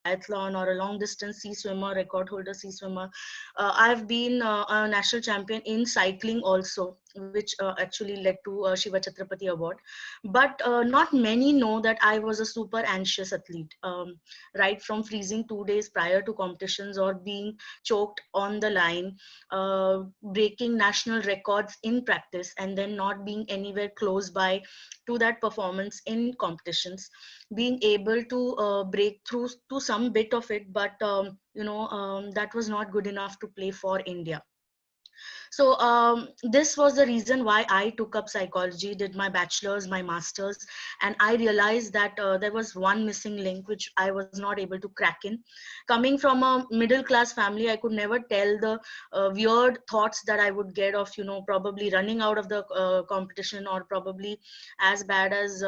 Triathlon or a long distance sea swimmer, record holder sea swimmer. I've been a national champion in cycling also, which actually led to Shiva Chhatrapati Award. But not many know that I was a super anxious athlete. Right from freezing 2 days prior to competitions or being choked on the line, breaking national records in practice, and then not being anywhere close by to that performance in competitions, being able to break through to some bit of it, but that was not good enough to play for India. So this was the reason why I took up psychology, did my bachelor's, my master's, and I realized that there was one missing link which I was not able to crack in. Coming from a middle class family, I could never tell the weird thoughts that I would get of, probably running out of the competition, or probably as bad as,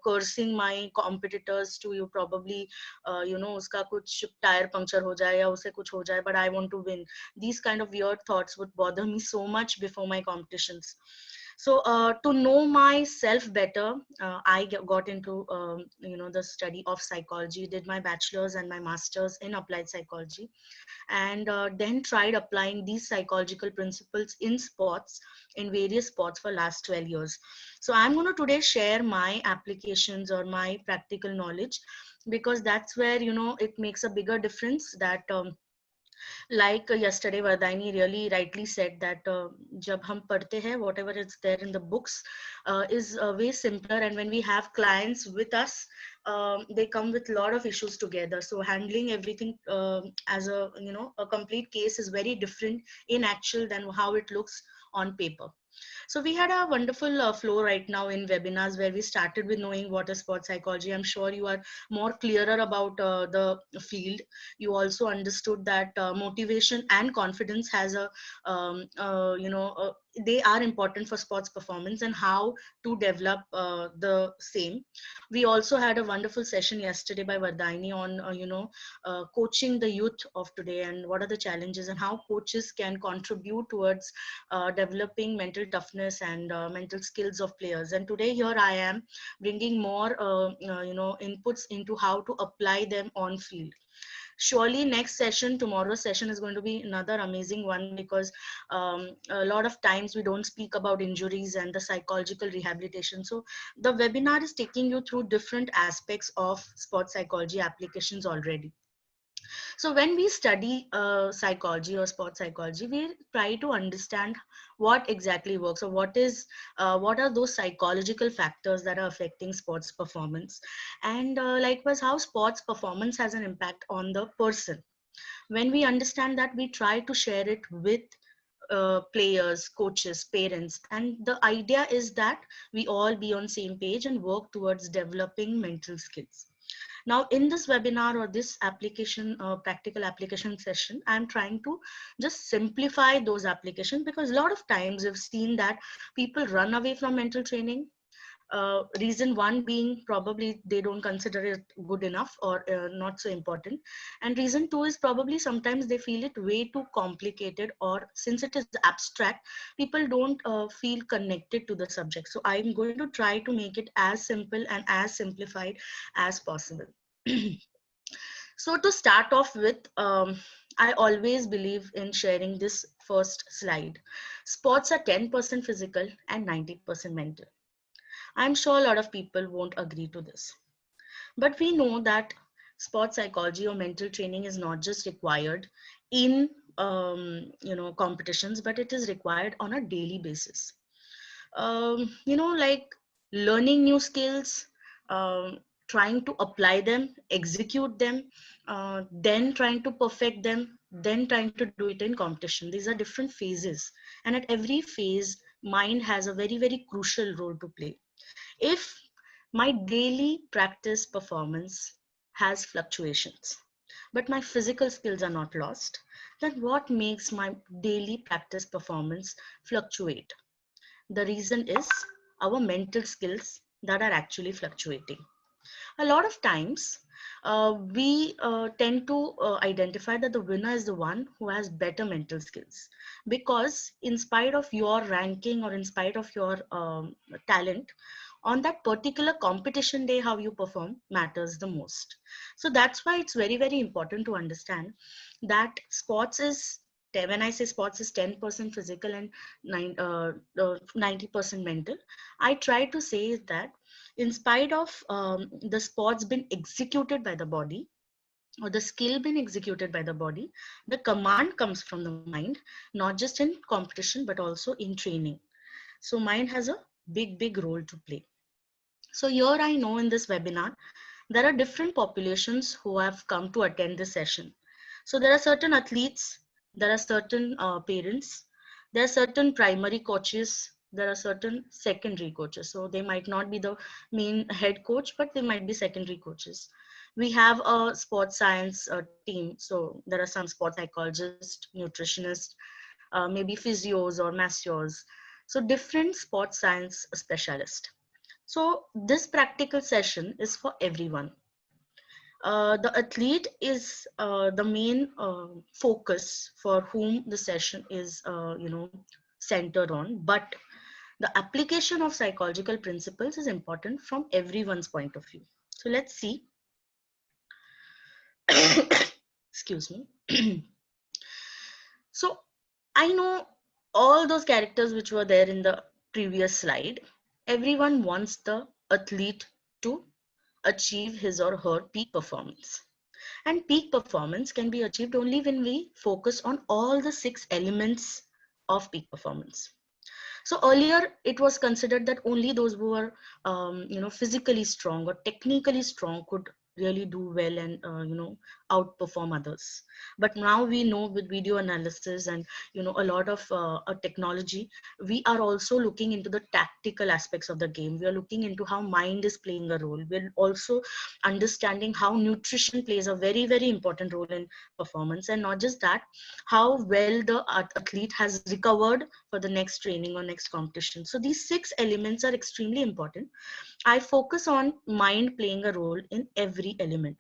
cursing my competitors to you, probably, uska kuch tire puncture ho jaye ya usse kuch ho jaye, but I want to win. These kind of weird thoughts would bother me so much before my competitions. So to know myself better, got into the study of psychology, did my bachelor's and my master's in applied psychology, and then tried applying these psychological principles in sports, in various sports, for last 12 years. So I'm going to today share my applications or my practical knowledge, because that's where it makes a bigger difference. That like yesterday Vardhani really rightly said that jab hum padhte hain, whatever is there in the books is way simpler, and when we have clients with us, they come with a lot of issues together. So handling everything as a complete case is very different in actual than how it looks on paper. So we had a wonderful flow right now in webinars, where we started with knowing what is sports psychology. I'm sure you are more clearer about the field. You also understood that motivation and confidence has a, they are important for sports performance, and how to develop the same. We also had a wonderful session yesterday by Vardhani on, coaching the youth of today, and what are the challenges, and how coaches can contribute towards developing mental toughness and mental skills of players. And today here I am bringing more inputs into how to apply them on field. Surely next session, tomorrow's session, is going to be another amazing one, because a lot of times we don't speak about injuries and the psychological rehabilitation. So the webinar is taking you through different aspects of sports psychology applications already. So when we study psychology or sports psychology, we try to understand what exactly works, or what are those psychological factors that are affecting sports performance, and likewise how sports performance has an impact on the person. When we understand that, we try to share it with players, coaches, parents, and the idea is that we all be on same page and work towards developing mental skills. Now, in this webinar or this application, practical application session, I'm trying to just simplify those applications, because a lot of times we've seen that people run away from mental training. Reason one being probably they don't consider it good enough, or not so important. And reason two is probably sometimes they feel it way too complicated, or since it is abstract, people don't feel connected to the subject. So I'm going to try to make it as simple and as simplified as possible. So to start off with, I always believe in sharing this first slide. Sports are 10% physical and 90% mental. I'm sure a lot of people won't agree to this. But we know that sports psychology or mental training is not just required in competitions, but it is required on a daily basis. Like learning new skills, trying to apply them, execute them, then trying to perfect them, then trying to do it in competition. These are different phases. And at every phase, mind has a very, very crucial role to play. If my daily practice performance has fluctuations, but my physical skills are not lost, then what makes my daily practice performance fluctuate? The reason is our mental skills that are actually fluctuating. A lot of times, we tend to identify that the winner is the one who has better mental skills, because in spite of your ranking or in spite of your talent on that particular competition day, how you perform matters the most. So that's why it's very, very important to understand that sports is, when I say sports is 10% physical and 90% mental, I try to say is that in spite of the sports being executed by the body, or the skill being executed by the body, the command comes from the mind, not just in competition, but also in training. So mind has a big, big role to play. So here I know in this webinar, there are different populations who have come to attend this session. So there are certain athletes, there are certain parents, there are certain primary coaches, there are certain secondary coaches. So they might not be the main head coach, but they might be secondary coaches. We have a sports science team. So there are some sports psychologists, nutritionists, maybe physios or masseurs. So different sports science specialists. So this practical session is for everyone. The athlete is the main focus for whom the session is, centered on. But the application of psychological principles is important from everyone's point of view. So let's see. Excuse me. So I know all those characters which were there in the previous slide. Everyone wants the athlete to achieve his or her peak performance. And peak performance can be achieved only when we focus on all the 6 elements of peak performance. So earlier it was considered that only those who were, physically strong or technically strong could really do well and, outperform others. But now we know with video analysis and, a lot of technology, we are also looking into the tactical aspects of the game. We are looking into how mind is playing a role. We're also understanding how nutrition plays a very, very important role in performance. And not just that, how well the athlete has recovered for the next training or next competition. So these 6 elements are extremely important. I focus on mind playing a role in every element.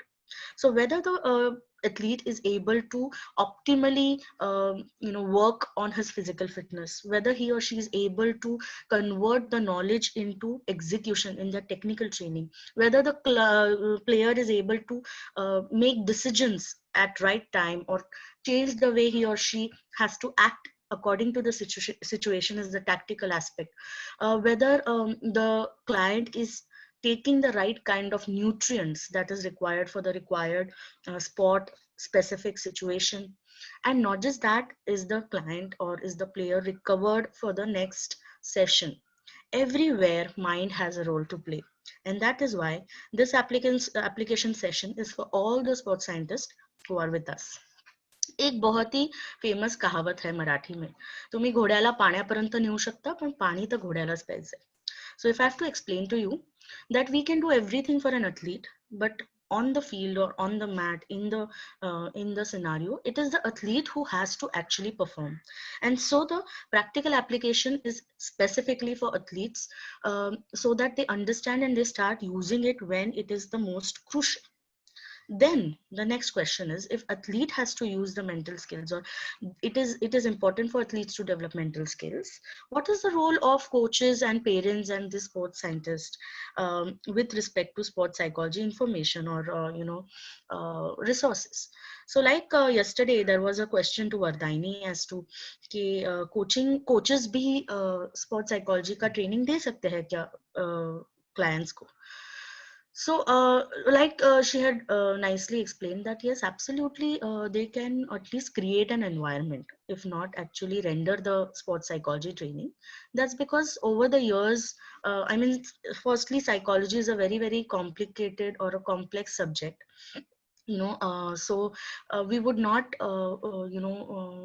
So whether the athlete is able to optimally, work on his physical fitness, whether he or she is able to convert the knowledge into execution in their technical training, whether the player is able to make decisions at right time or change the way he or she has to act according to the situation is the tactical aspect. Whether the client is taking the right kind of nutrients that is required for the required sport specific situation. And not just that, is the client or is the player recovered for the next session. Everywhere mind has a role to play. And that is why this application session is for all the sports scientists who are with us. एक बहुत ही famous कहावत है मराठी में, तुम्ही घोड्याला पाण्यापर्यंत नेऊ शकता पण पाणी तर घोड्यालाच प्यायचंय. So if I have to explain to you that we can do everything for an athlete, but on the field or on the mat, in the scenario, it is the athlete who has to actually perform. And so the practical application is specifically for athletes, so that they understand and they start using it when it is the most crucial. Then the next question is, if athlete has to use the mental skills, or it is important for athletes to develop mental skills, what is the role of coaches and parents and the sports scientists, with respect to sports psychology information or resources? So like yesterday there was a question to Vardhini as to कि coaches भी sports psychology का training दे सकते हैं क्या clients को. So, she had nicely explained that yes, absolutely, they can at least create an environment, if not actually render the sports psychology training. That's because over the years, firstly, psychology is a very, very complicated or a complex subject. We would not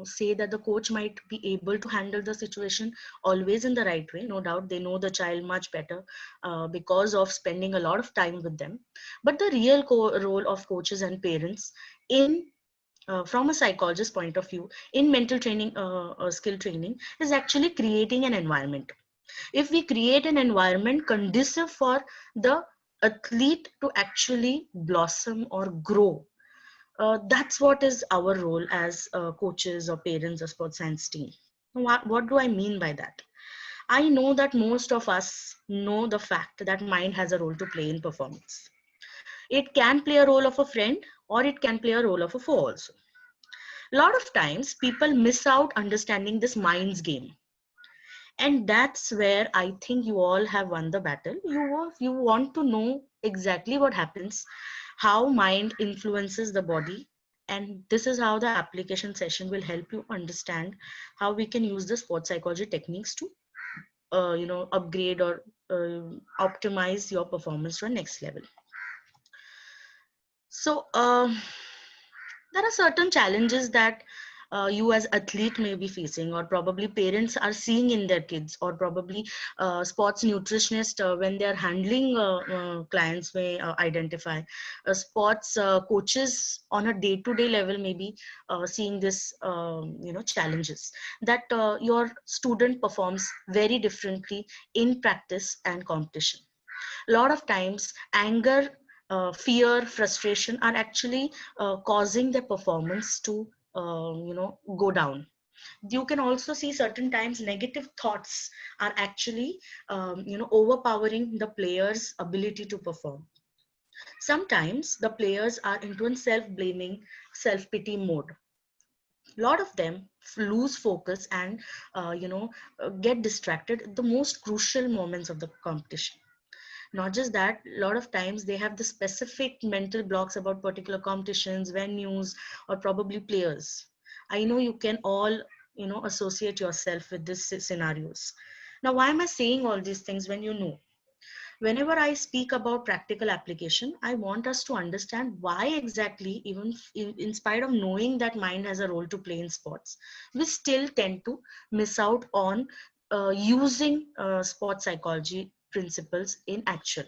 say that the coach might be able to handle the situation always in the right way. No doubt they know the child much better because of spending a lot of time with them. But the real role of coaches and parents in from a psychologist point of view in mental training, skill training, is actually creating an environment. If we create an environment conducive for the athlete to actually blossom or grow, that's what is our role as coaches or parents or sports science team. What do I mean by that? I know that most of us know the fact that mind has a role to play in performance. It can play a role of a friend or it can play a role of a foe also. A lot of times people miss out understanding this mind's game. And that's where I think you all have won the battle. You want to know exactly what happens, how mind influences the body, and this is how the application session will help you understand how we can use the sports psychology techniques to upgrade or optimize your performance to a next level. So there are certain challenges that you as athlete may be facing, or probably parents are seeing in their kids, or probably sports nutritionist when they are handling clients may identify. Sports coaches on a day-to-day level may be seeing this challenges that your student performs very differently in practice and competition. A lot of times anger, fear, frustration are actually causing their performance to go down. You can also see certain times negative thoughts are actually overpowering the player's ability to perform. Sometimes the players are into a self-blaming, self-pity mode. A lot of them lose focus and get distracted at the most crucial moments of the competition. Not just that, a lot of times they have the specific mental blocks about particular competitions, venues, or probably players. I know you can all associate yourself with these scenarios. Now, why am I saying all these things when you know? Whenever I speak about practical application, I want us to understand why exactly, even in spite of knowing that mind has a role to play in sports, we still tend to miss out on using sports psychology principles in action.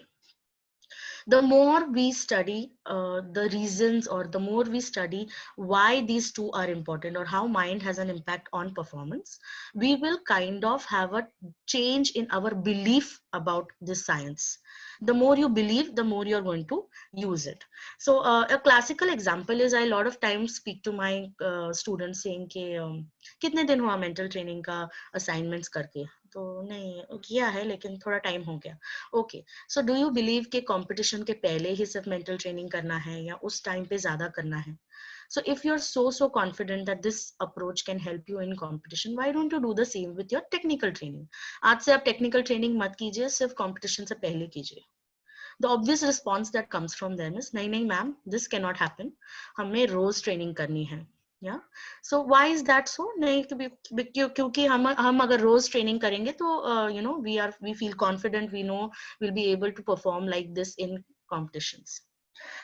The more we study the reasons, or the more we study why these two are important, or how mind has an impact on performance, we will kind of have a change in our belief about this science. The more you believe, the more you're going to use it. So a classical example is, I a lot of times speak to my students saying कि कितने दिन हुआ mental training का assignments करके, तो नहीं किया है लेकिन थोड़ा टाइम हो गया. Okay, so do you believe कि कंपटीशन के पहले ही सिर्फ मेंटल ट्रेनिंग करना है या उस टाइम पे ज्यादा करना है? So if you're so confident that this approach can help you in competition, why don't you do the same with your technical training? आज से आप technical training मत कीजिए, सिर्फ competition से पहले कीजिए. The obvious response that comes from them is, नहीं नहीं मैम, this cannot happen, हमें रोज ट्रेनिंग करनी है. Yeah, so why is that so? नहीं, क्योंकि हम अगर रोज ट्रेनिंग करेंगे तो we feel confident, we know we'll be able to perform like this in competitions.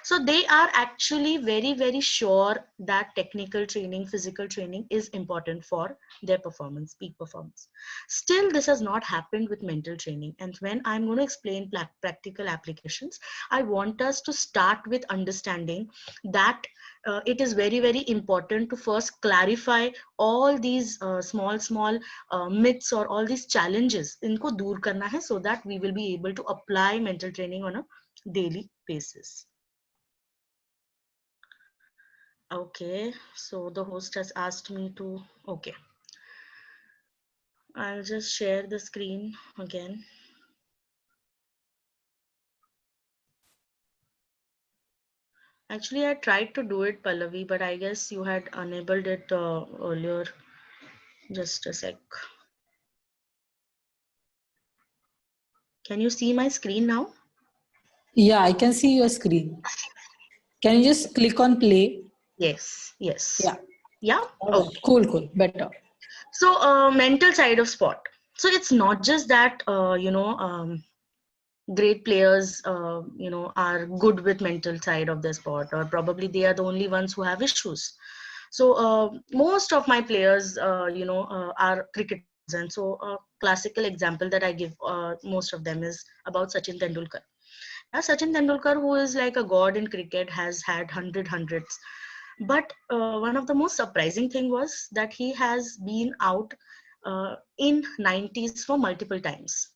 So they are actually very sure that technical training, physical training is important for their performance, peak performance. Still, this has not happened with mental training. And when I'm going to explain practical applications, I want us to start with understanding that it is very important to first clarify all these small myths, or all these challenges. इनको दूर करना है, so that we will be able to apply mental training on a daily basis. Okay, so the host has asked me to, okay. I'll just share the screen again. Actually, I tried to do it, Pallavi, but I guess you had enabled it earlier. Just a sec. Can you see my screen now? Yeah, I can see your screen. Can you just click on play? Yes. Yeah. Yeah? Okay. Cool. Better. So, mental side of sport. So it's not just that, great players are good with mental side of the sport, or probably they are the only ones who have issues. So most of my players are cricketers, and so a classical example that I give most of them is about Sachin Tendulkar. Sachin Tendulkar, who is like a god in cricket, has had hundreds, but one of the most surprising thing was that he has been out in 90s for multiple times.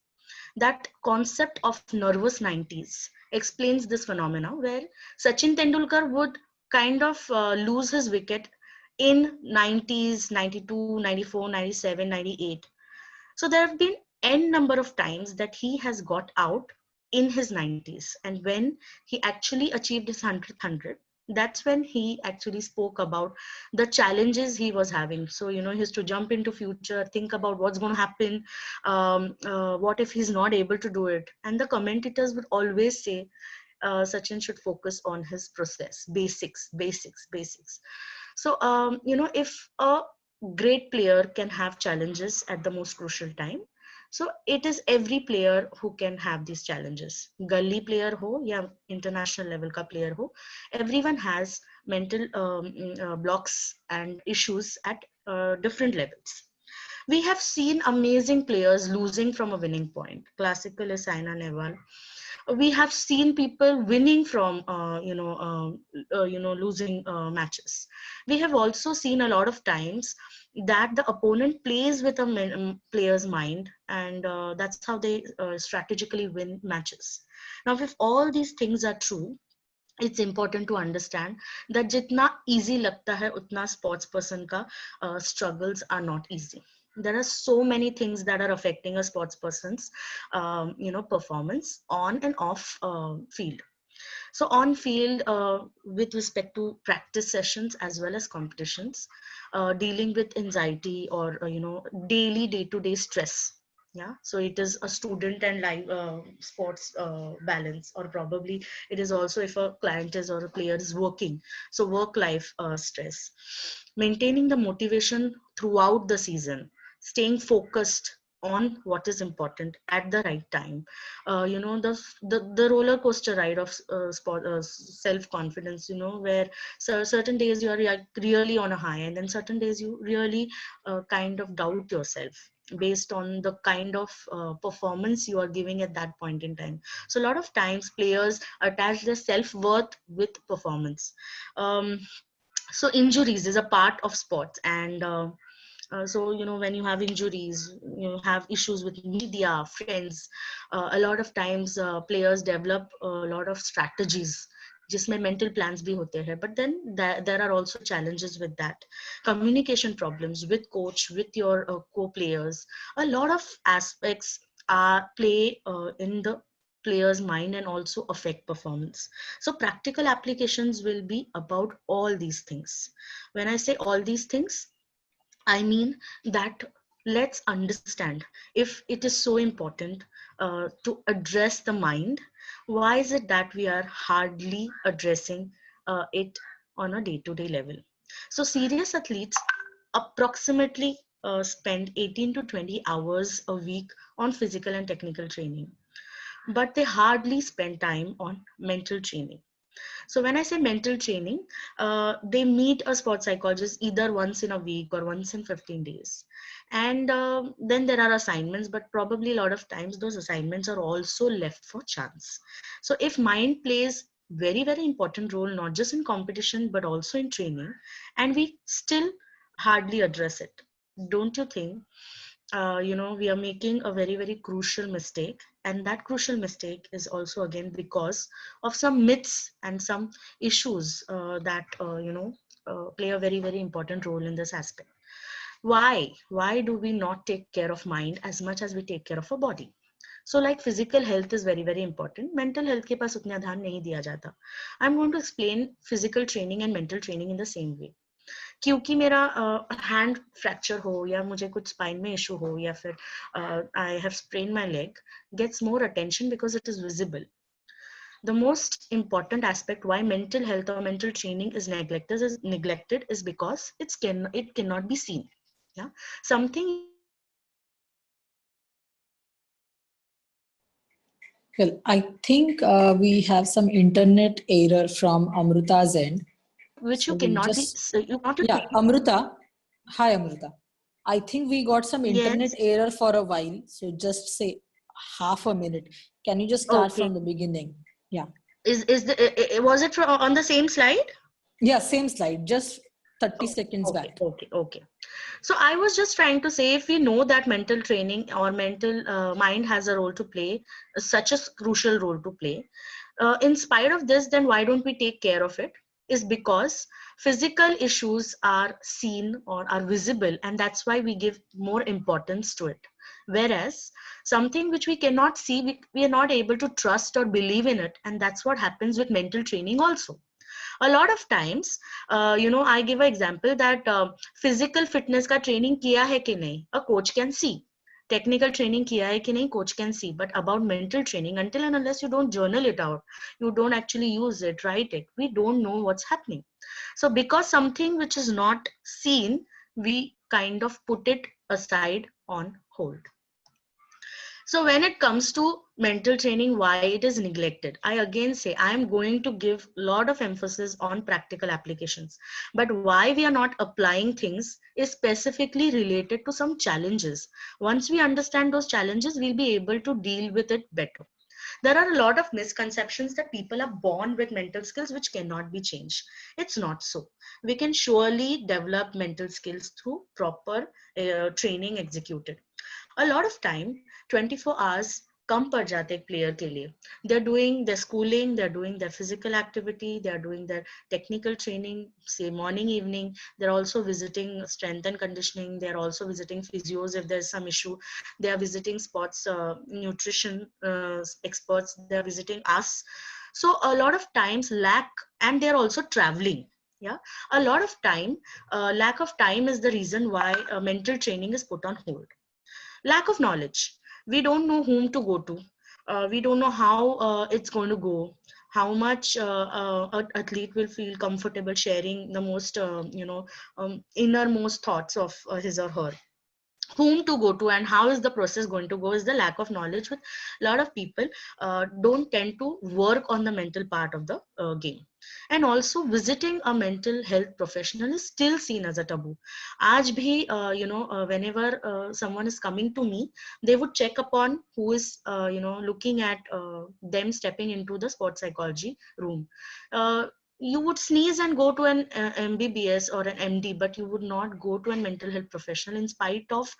That concept of nervous 90s explains this phenomena, where Sachin Tendulkar would kind of lose his wicket in 90s, 92, 94, 97, 98. So there have been n number of times that he has got out in his 90s, and when he actually achieved his 100th, that's when he actually spoke about the challenges he was having. So he has to jump into future, think about what's going to happen, what if he's not able to do it. And the commentators would always say Sachin should focus on his process, basics, basics, basics. So if a great player can have challenges at the most crucial time, so it is every player who can have these challenges. Gully player ho ya international level ka player ho, everyone has mental blocks and issues at different levels. We have seen amazing players losing from a winning point. Classical is Saina Nehwal. We have seen people winning from losing matches. We have also seen a lot of times that the opponent plays with a player's mind, and that's how they strategically win matches. Now if all these things are true, it's important to understand that jitna easy lagta hai utna sports person ka struggles are not easy. There are so many things that are affecting a sports person's performance on and off field. So on field, with respect to practice sessions as well as competitions, dealing with anxiety or daily day-to-day stress. Yeah, so it is a student and live sports balance, or probably it is also if a client is or a player is working, so work life stress, maintaining the motivation throughout the season, staying focused on what is important at the right time. The roller coaster ride of self confidence, where certain days you are really on a high, and then certain days you really kind of doubt yourself based on the kind of performance you are giving at that point in time. So a lot of times players attach their self-worth with performance. um, so injuries is a part of sports, and so when you have injuries, you have issues with media, friends. A lot of times players develop a lot of strategies जिसमें mental plans भी होते हैं, but then there are also challenges with that. Communication problems with coach, with your co-players. A lot of aspects play in the player's mind and also affect performance. So practical applications will be about all these things. When I say all these things, I mean that let's understand, if it is so important to address the mind, why is it that we are hardly addressing it on a day-to-day level? So serious athletes approximately spend 18 to 20 hours a week on physical and technical training, but they hardly spend time on mental training. So when I say mental training, they meet a sports psychologist either once in a week or once in 15 days. And then there are assignments, but probably a lot of times those assignments are also left for chance. So if mind plays very, very important role, not just in competition, but also in training, and we still hardly address it, don't you think we are making a very, very crucial mistake? And that crucial mistake is also again because of some myths and some issues that play a very, very important role in this aspect. Why do we not take care of mind as much as we take care of our body? So like physical health is very, very important, mental health के पास उतना ध्यान नहीं दिया जाता. I'm going to explain physical training and mental training in the same way. क्योंकि मेरा hand fracture हो या मुझे कुछ स्पाइन में इशू हो या फिर I have sprain my leg gets more attention because it is visible. The most important aspect why mental health or mental training is neglected is because it cannot be seen. Yeah, something Well, I think we have some internet error from Amruta's end. which So you we cannot be just, you want to yeah, take. Amruta. Hi, Amruta. I think we got some internet Yes, error for a while. So just say half a minute. Can you just start okay. from the beginning? Yeah. Is the was it on the same slide? Yeah, same slide, just 30 seconds Okay, back. okay. So I was just trying to say, if we know that mental training or mental mind has a role to play, such a crucial role to play, in spite of this, then why don't we take care of it? Is because physical issues are seen or are visible, and that's why we give more importance to it. Whereas something which we cannot see, we are not able to trust or believe in it. And that's what happens with mental training also. A lot of times, I give an example that physical fitness ka training kiya hai ki nahi, a coach can see. Technical training kiya hai ki nahi, coach can see. But about mental training, until and unless you don't journal it out, you don't actually use it, write it, we don't know what's happening. So because something which is not seen, we kind of put it aside on hold. So when it comes to mental training, why it is neglected, I again say I am going to give a lot of emphasis on practical applications. But why we are not applying things is specifically related to some challenges. Once we understand those challenges, we'll be able to deal with it better. There are a lot of misconceptions that people are born with mental skills which cannot be changed. It's not so. We can surely develop mental skills through proper training executed. A lot of time 24 hours कम पड़ जाते एक player के लिए. They're doing their schooling, they're doing their physical activity, they're doing their technical training, say morning, evening. They're also visiting strength and conditioning. They're also visiting physios if there's some issue. They are visiting sports nutrition experts. They're visiting us. So a lot of times lack, and they're also traveling. Yeah, a lot of time, lack of time is the reason why mental training is put on hold. Lack of knowledge, we don't know whom to go to, we don't know how it's going to go, how much an athlete will feel comfortable sharing the most innermost thoughts of his or her, whom to go to, and how is the process going to go, is the lack of knowledge with a lot of people. Don't tend to work on the mental part of the game. And also visiting a mental health professional is still seen as a taboo. Aaj bhi, whenever someone is coming to me, they would check upon who is looking at them stepping into the sports psychology room. uh, you would sneeze and go to an MBBS or an MD, but you would not go to a mental health professional in spite of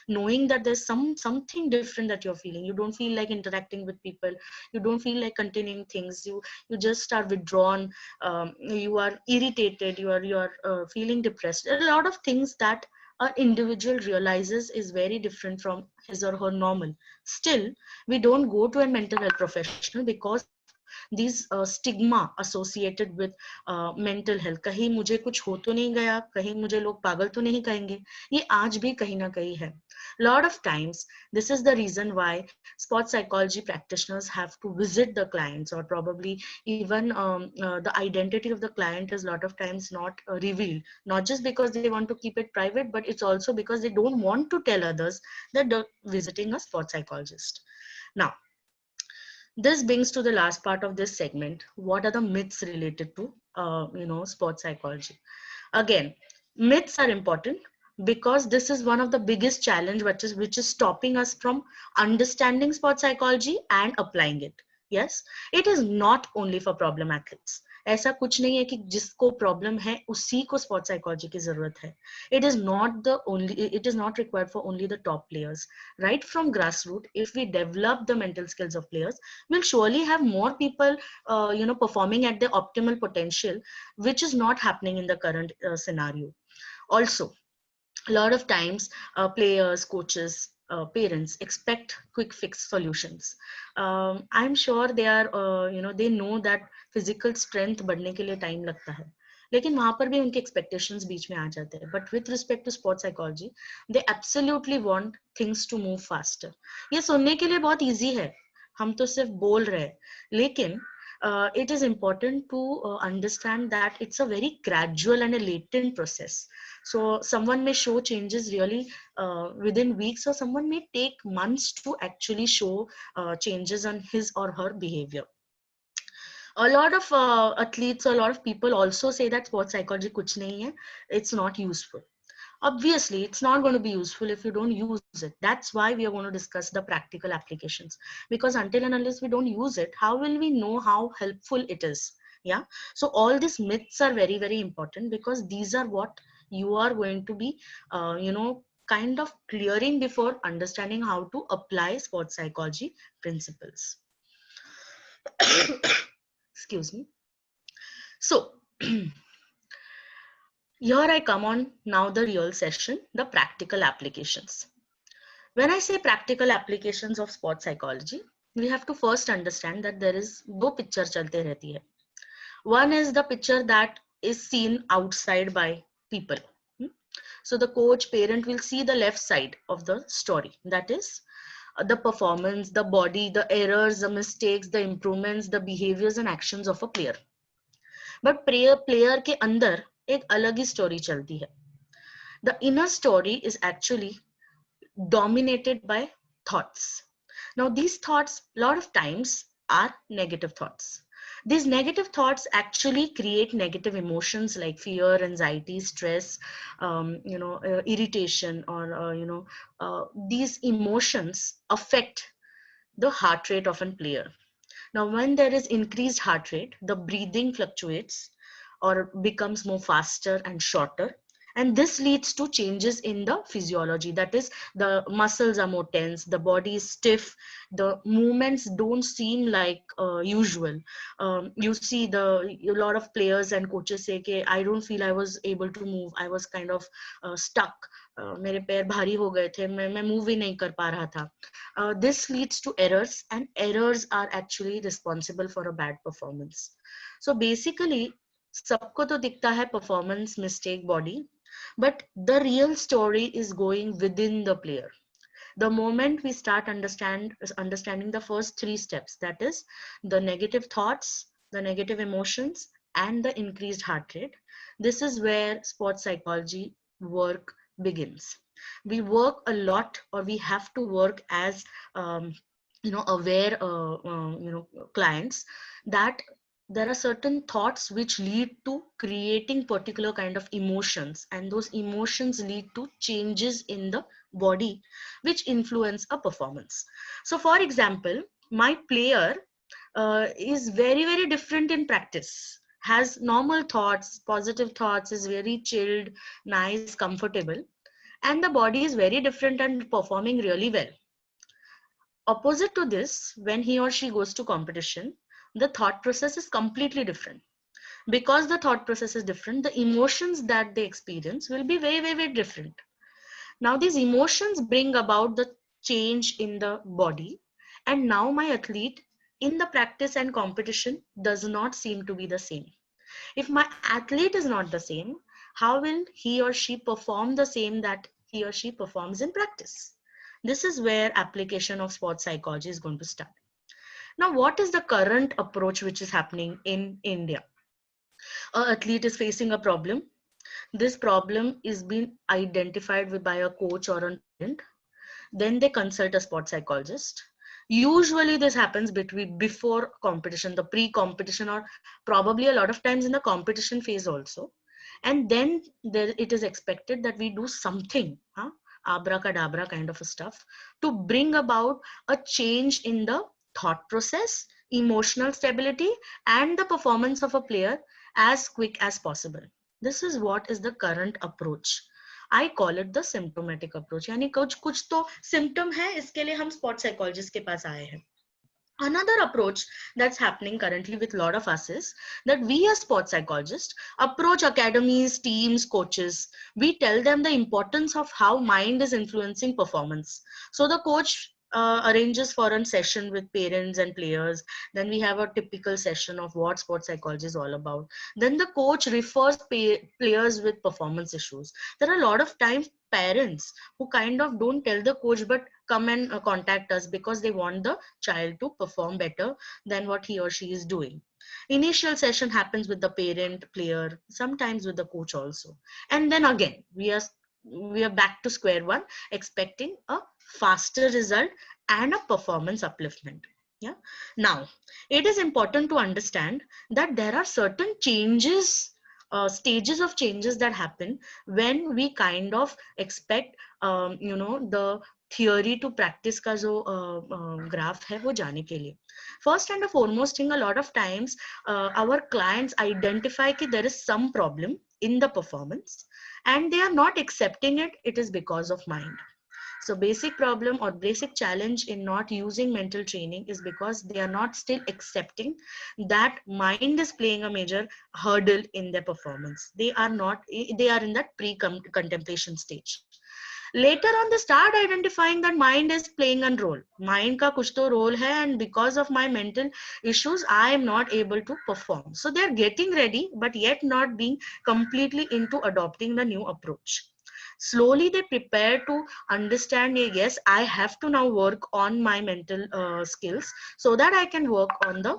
knowing that there's something different that you're feeling. You don't feel like interacting with people. You don't feel like continuing things. You just are withdrawn. You are irritated. You are feeling depressed. There are a lot of things that an individual realizes is very different from his or her normal. Still, we don't go to a mental health professional because of these stigma associated with mental health. कहीं मुझे कुछ हो तो नहीं गया, कहीं मुझे लोग पागल तो नहीं कहेंगे, ये आज भी कहीं ना कहीं है. Lot of times this is the reason why sports psychology practitioners have to visit the clients, or probably even the identity of the client is a lot of times not revealed, not just because they want to keep it private, but it's also because they don't want to tell others that they're visiting a sports psychologist. Now, this brings to the last part of this segment. What are the myths related to sports psychology? Again, myths are important because this is one of the biggest challenge which is stopping us from understanding sports psychology and applying it. Yes, it is not only for problem athletes. ऐसा कुछ नहीं है कि जिसको problem है उसी को sports psychology की जरूरत है. It is not required for only the top players. Right from grassroots, if we develop the mental skills of players, we'll surely have more people performing at their optimal potential, which is not happening in the current scenario. Also, a lot of times players, coaches, parents expect quick fix solutions. I'm sure they are they know that physical strength बढ़ने के लिए time लगता है, लेकिन वहां पर भी उनके expectations बीच में आ जाते हैं. But with respect to sports psychology, they absolutely want things to move faster. ये सुनने के लिए बहुत easy है, हम तो सिर्फ बोल रहे हैं, लेकिन it is important to understand that it's a very gradual and a latent process. So someone may show changes really within weeks, or someone may take months to actually show changes on his or her behavior. A lot of athletes, a lot of people also say that sports psychology kuch nahi hai, it's not useful. Obviously, it's not going to be useful if you don't use it. That's why we are going to discuss the practical applications. Because until and unless we don't use it, how will we know how helpful it is? Yeah. So all these myths are very, very important, because these are what you are going to be, kind of clearing before understanding how to apply sports psychology principles. Excuse me. So, here I come on now the real session, the practical applications. When I say practical applications of sports psychology, we have to first understand that there is दो picture चलते रहती है. One is the picture that is seen outside by people. So the coach, parent will see the left side of the story. That is the performance, the body, the errors, the mistakes, the improvements, the behaviors and actions of a player. But player के अंदर एक अलग ही story चलती है. The inner story is actually dominated by thoughts. Now, these thoughts, a lot of times, are negative thoughts. These negative thoughts actually create negative emotions like fear, anxiety, stress, irritation, or these emotions affect the heart rate of a player. Now, when there is increased heart rate, the breathing fluctuates or becomes more faster and shorter. And this leads to changes in the physiology. That is, the muscles are more tense, the body is stiff, the movements don't seem like usual. You see a lot of players and coaches say, "Okay, I don't feel I was able to move. I was kind of stuck. मेरे पैर भारी हो गए थे, मैं move ही नहीं कर पा रहा था." This leads to errors, and errors are actually responsible for a bad performance. So basically, सबको तो दिखता है performance mistake body, but the real story is going within the player. The moment we start understanding the first three steps, that is the negative thoughts, the negative emotions, and the increased heart rate, this is where sports psychology work begins. We work a lot, or we have to work as aware clients, that there are certain thoughts which lead to creating particular kind of emotions, and those emotions lead to changes in the body which influence a performance. So for example, my player is very different in practice, has normal thoughts, positive thoughts, is very chilled, nice, comfortable, and the body is very different and performing really well. Opposite to this, when he or she goes to competition, the thought process is completely different. Because the thought process is different, the emotions that they experience will be very different. Now these emotions bring about the change in the body, and now my athlete in the practice and competition does not seem to be the same. If my athlete is not the same, how will he or she perform the same that he or she performs in practice? This is where application of sports psychology is going to start. Now, what is the current approach which is happening in India? An athlete is facing a problem. This problem is being identified by a coach or a parent. Then they consult a sports psychologist. Usually this happens before competition, the pre-competition, or probably a lot of times in the competition phase also. And then it is expected that we do something, abracadabra kind of a stuff, to bring about a change in the thought process, emotional stability, and the performance of a player as quick as possible. This is what is the current approach. I call it the symptomatic approach. यानी कुछ तो symptom है, इसके लिए हम sports psychologist के पास आए हैं. Another approach that's happening currently with a lot of us is that we as sports psychologists approach academies, teams, coaches. We tell them the importance of how mind is influencing performance. So the coach arranges for a session with parents and players. Then we have a typical session of what sports psychology is all about. Then the coach refers players with performance issues. There are a lot of times parents who kind of don't tell the coach but come and contact us because they want the child to perform better than what he or she is doing. Initial session happens with the parent, player, sometimes with the coach also. And then again, we are back to square one, expecting a faster result and a performance upliftment. Yeah. Now, it is important to understand that there are certain changes, stages of changes that happen when we kind of expect, the theory to practice का जो graph है वो जाने के लिए. First and the foremost thing, a lot of times our clients identify that there is some problem in the performance and they are not accepting it. It is because of mind. So basic problem or basic challenge in not using mental training is because they are not still accepting that mind is playing a major hurdle in their performance. They are in that pre-contemplation stage. Later on they start identifying that mind is playing a role, mind ka kuch to role hai, and because of my mental issues I am not able to perform. So they are getting ready but yet not being completely into adopting the new approach. Slowly they prepare to understand, yes, I have to now work on my mental skills so that I can work on the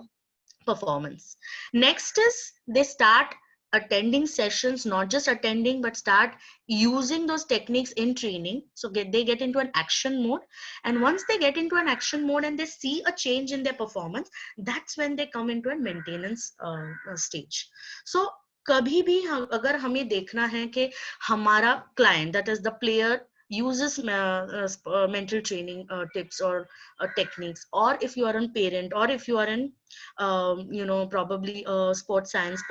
performance. Next is they start attending sessions, not just attending but start using those techniques in training. So they get into an action mode, and once they get into an action mode and they see a change in their performance, that's when they come into a maintenance stage. So कभी भी अगर हमें देखना है कि हमारा client, that is the player, uses mental training tips or techniques, or if you are a parent, or if you are an probably a sports science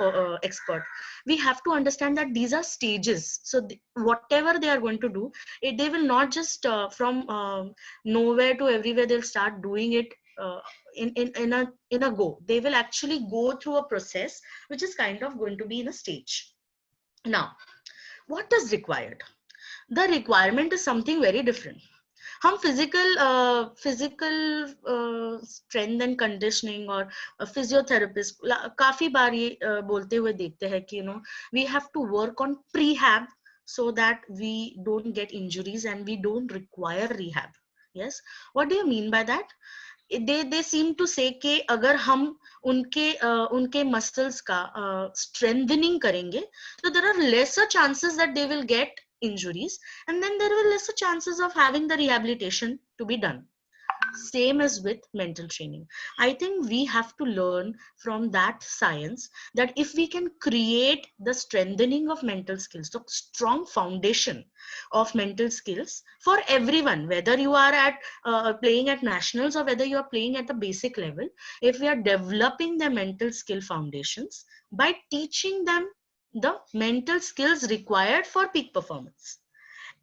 expert, we have to understand that these are stages. So whatever they are going to do, they will not just from nowhere to everywhere they'll start doing it in a go. They will actually go through a process which is kind of going to be in a stage. Now, what is required? The requirement is something very different. हम physical strength and conditioning और physiotherapist काफी बार ये बोलते हुए देखते हैं कि we have to work on prehab so that we don't get injuries and we don't require rehab. Yes, what do you mean by that? They seem to say कि अगर हम उनके मसल्स का strengthening करेंगे, so there are lesser chances that they will get injuries, and then there will lesser chances of having the rehabilitation to be done. Same as with mental training. I think we have to learn from that science that if we can create the strengthening of mental skills, the strong foundation of mental skills for everyone, whether you are at playing at nationals or whether you are playing at the basic level, if we are developing their mental skill foundations by teaching them the mental skills required for peak performance,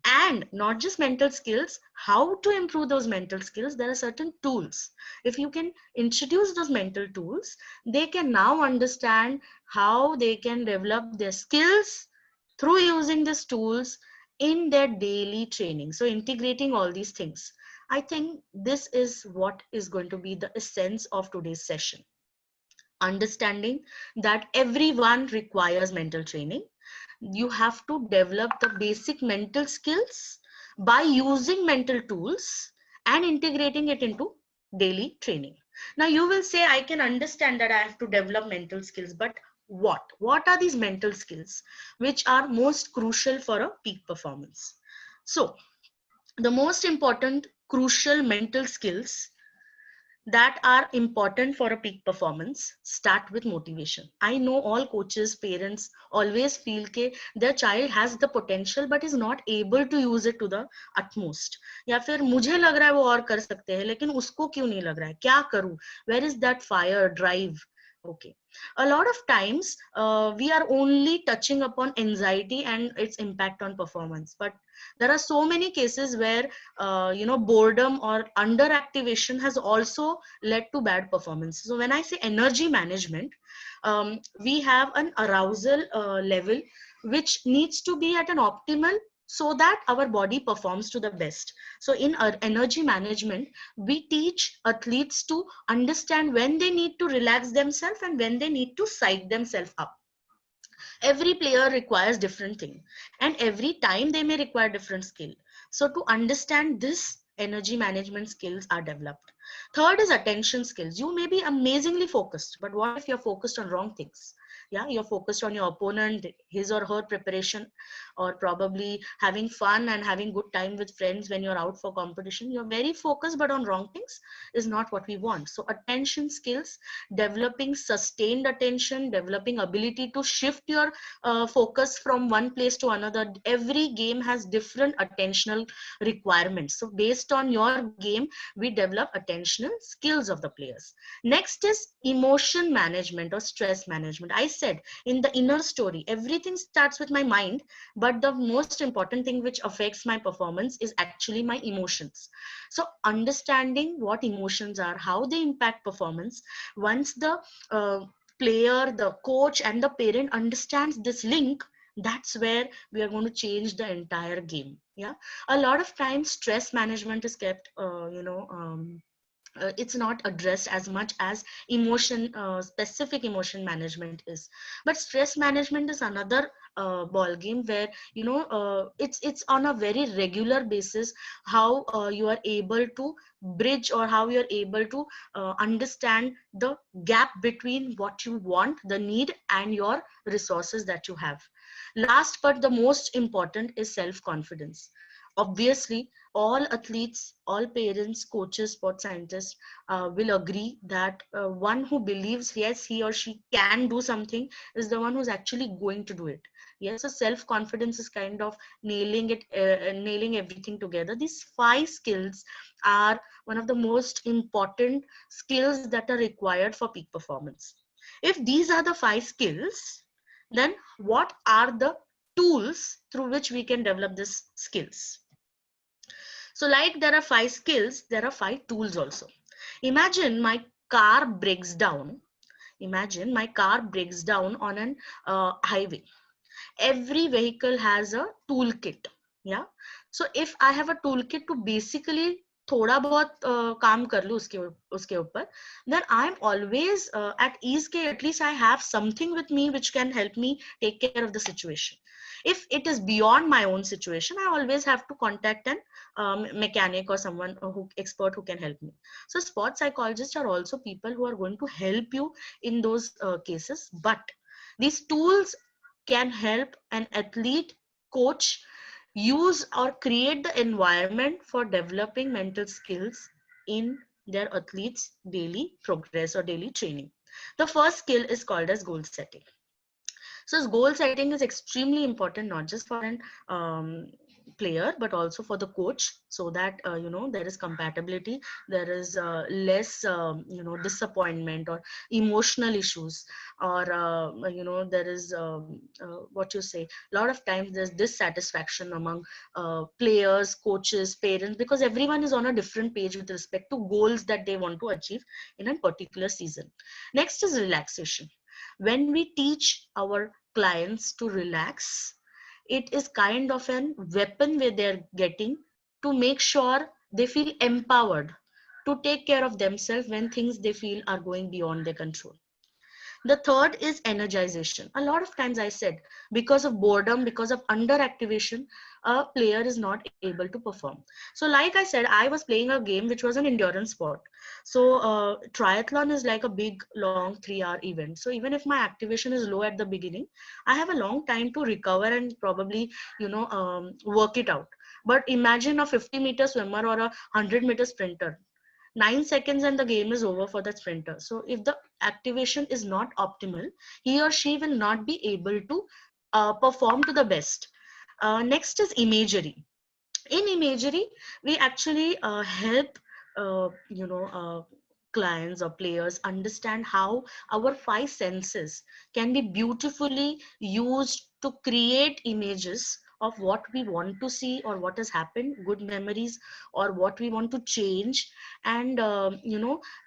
and not just mental skills, how to improve those mental skills, there are certain tools. If you can introduce those mental tools, they can now understand how they can develop their skills through using these tools in their daily training. So integrating all these things, I think this is what is going to be the essence of today's session. Understanding that everyone requires mental training. You have to develop the basic mental skills by using mental tools and integrating it into daily training. Now you will say, I can understand that I have to develop mental skills, but what are these mental skills which are most crucial for a peak performance? So the most important crucial mental skills that are important for a peak performance start with motivation. I know all coaches, parents always feel that their child has the potential but is not able to use it to the utmost. या फिर मुझे लग रहा है वो और कर सकते हैं लेकिन उसको क्यों नहीं लग रहा है, क्या करूं, where is that fire, drive? Okay, a lot of times we are only touching upon anxiety and its impact on performance, but there are so many cases where boredom or underactivation has also led to bad performance. So when I say energy management, we have an arousal level which needs to be at an optimal so that our body performs to the best. So in our energy management, we teach athletes to understand when they need to relax themselves and when they need to psych themselves up. Every player requires different thing, and every time they may require different skill. So to understand this, energy management skills are developed. Third is attention skills. You may be amazingly focused, but what if you're focused on wrong things? Yeah, you're focused on your opponent, his or her preparation, or probably having fun and having good time with friends when you're out for competition. You're very focused, but on wrong things is not what we want. So attention skills, developing sustained attention, developing ability to shift your focus from one place to another. Every game has different attentional requirements. So based on your game, we develop attentional skills of the players. Next is emotion management or stress management. I said in the inner story, everything starts with my mind, but the most important thing which affects my performance is actually my emotions. So understanding what emotions are, how they impact performance, once the player, the coach and the parent understands this link, That's where we are going to change the entire game. Yeah, a lot of times stress management is kept it's not addressed as much as emotion specific emotion management is. But stress management is another ball game where it's on a very regular basis how you are able to bridge, or how you are able to understand the gap between what you want, the need, and your resources that you have. Last but the most important is self confidence. Obviously, all athletes, all parents, coaches, sports scientists will agree that one who believes yes he or she can do something is the one who's actually going to do it. Yes, so self confidence is kind of nailing everything together. These five skills are one of the most important skills that are required for peak performance. If these are the five skills, then what are the tools through which we can develop these skills? So, like there are five skills, there are five tools also. Imagine my car breaks down. Imagine my car breaks down on an highway. Every vehicle has a toolkit. Yeah. So if I have a toolkit to basically थोड़ा बहुत काम कर लूँ उसके ऊपर, then I'm always at ease के at least I have something with me which can help me take care of the situation. If it is beyond my own situation, I always have to contact an mechanic or someone who expert who can help me. So sports psychologists are also people who are going to help you in those cases. But these tools can help an athlete, coach use or create the environment for developing mental skills in their athletes' daily progress or daily training. The first skill is called as goal setting. So goal setting is extremely important, not just for an player, but also for the coach, so that there is compatibility, there is less disappointment or emotional issues, or there is what you say. A lot of times there's dissatisfaction among players, coaches, parents, because everyone is on a different page with respect to goals that they want to achieve in a particular season. Next is relaxation. When we teach our clients to relax, it is kind of an weapon where they're getting to make sure they feel empowered to take care of themselves when things they feel are going beyond their control. The third is energization. A lot of times I said, because of boredom, because of underactivation, a player is not able to perform. So like I said, I was playing a game which was an endurance sport. So triathlon is like a big, long 3-hour event. So even if my activation is low at the beginning, I have a long time to recover and probably, work it out. But imagine a 50-meter swimmer or a 100-meter sprinter. 9 seconds and the game is over for the sprinter. So if the activation is not optimal, he or she will not be able to perform to the best. Next is imagery. In imagery, we actually help clients or players understand how our five senses can be beautifully used to create images of what we want to see or what has happened, good memories, or what we want to change, and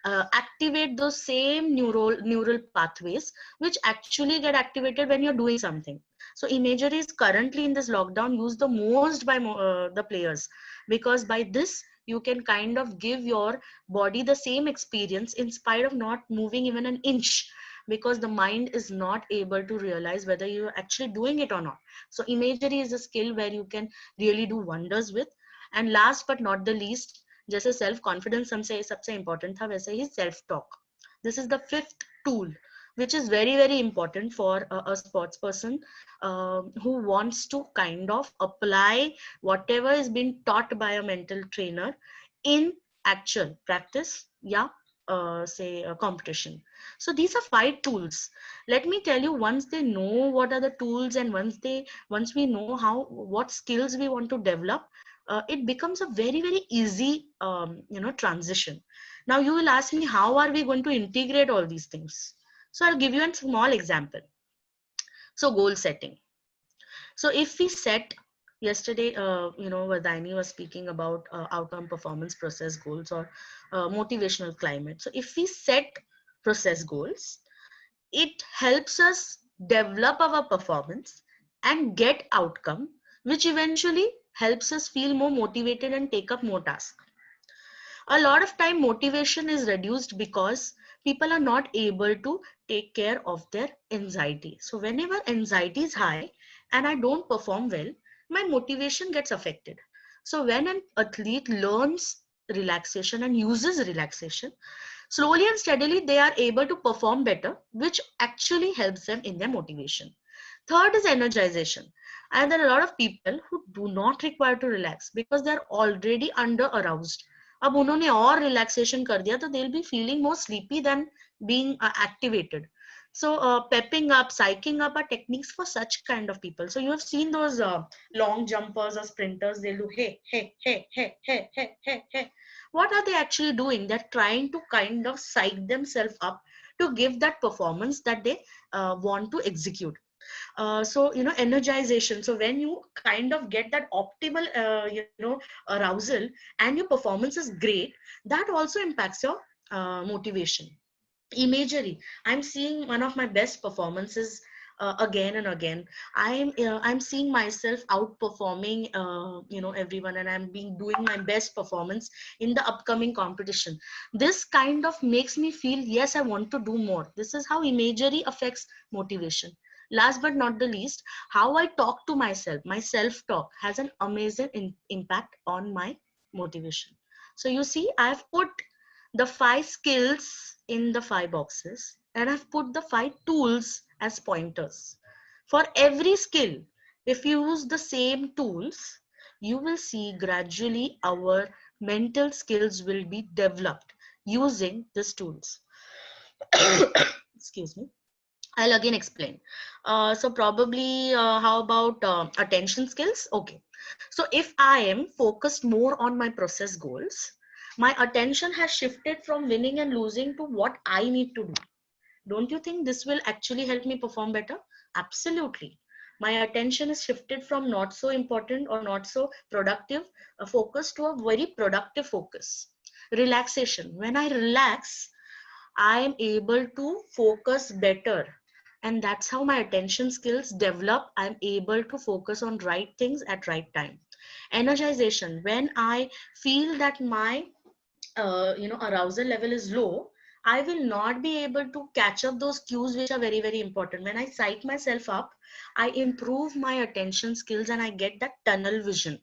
activate those same neural pathways which actually get activated when you're doing something. So imagery is currently in this lockdown used the most by the players, because by this you can kind of give your body the same experience in spite of not moving even an inch, because the mind is not able to realize whether you're actually doing it or not. So imagery is a skill where you can really do wonders with. And last but not the least, जैसे self confidence हमसे सबसे important था, वैसे ही self talk. This is the fifth tool which is very very important for a sports person who wants to kind of apply whatever is being taught by a mental trainer in actual practice. Yeah, say a competition. So these are five tools. Let me tell you, once they know what are the tools, and once we know how what skills we want to develop, it becomes a very very easy transition. Now you will ask me, how are we going to integrate all these things? So I'll give you a small example. So goal setting. So if we set yesterday, Vardhani was speaking about outcome performance process goals, or motivational climate. So if we set process goals, it helps us develop our performance and get outcome, which eventually helps us feel more motivated and take up more tasks. A lot of time motivation is reduced because people are not able to take care of their anxiety. So whenever anxiety is high and I don't perform well, my motivation gets affected. So when an athlete learns relaxation and uses relaxation, slowly and steadily they are able to perform better, which actually helps them in their motivation. Third is energization. And there are a lot of people who do not require to relax because they are already under aroused. अब उन्होंने और relaxation कर दिया तो they'll be feeling more sleepy than being activated. So pepping up, psyching up are techniques for such kind of people. So you have seen those long jumpers or sprinters. They'll do hey, hey, hey, hey, hey, hey, hey, hey. What are they actually doing? They're trying to kind of psych themselves up to give that performance that they want to execute. So energization. So when you kind of get that optimal arousal and your performance is great, that also impacts your motivation. Imagery. I'm seeing one of my best performances again and again. I'm seeing myself outperforming everyone, and I'm being doing my best performance in the upcoming competition. This kind of makes me feel, yes, I want to do more. This is how imagery affects motivation. Last but not the least, how I talk to myself, my self talk has an amazing impact on my motivation. So you see, I've put the 5 skills in the 5 boxes, and I've put the 5 tools as pointers. For every skill, if you use the same tools, you will see gradually our mental skills will be developed using these tools. Excuse me. I'll again explain. So probably how about attention skills? Okay. So if I am focused more on my process goals, my attention has shifted from winning and losing to what I need to do. Don't you think this will actually help me perform better? Absolutely. My attention is shifted from not so important or not so productive focus to a very productive focus. Relaxation. When I relax, I am able to focus better. And that's how my attention skills develop. I'm able to focus on right things at right time. Energization. When I feel that my arousal level is low, I will not be able to catch up those cues which are very, very important. When I psych myself up, I improve my attention skills and I get that tunnel vision.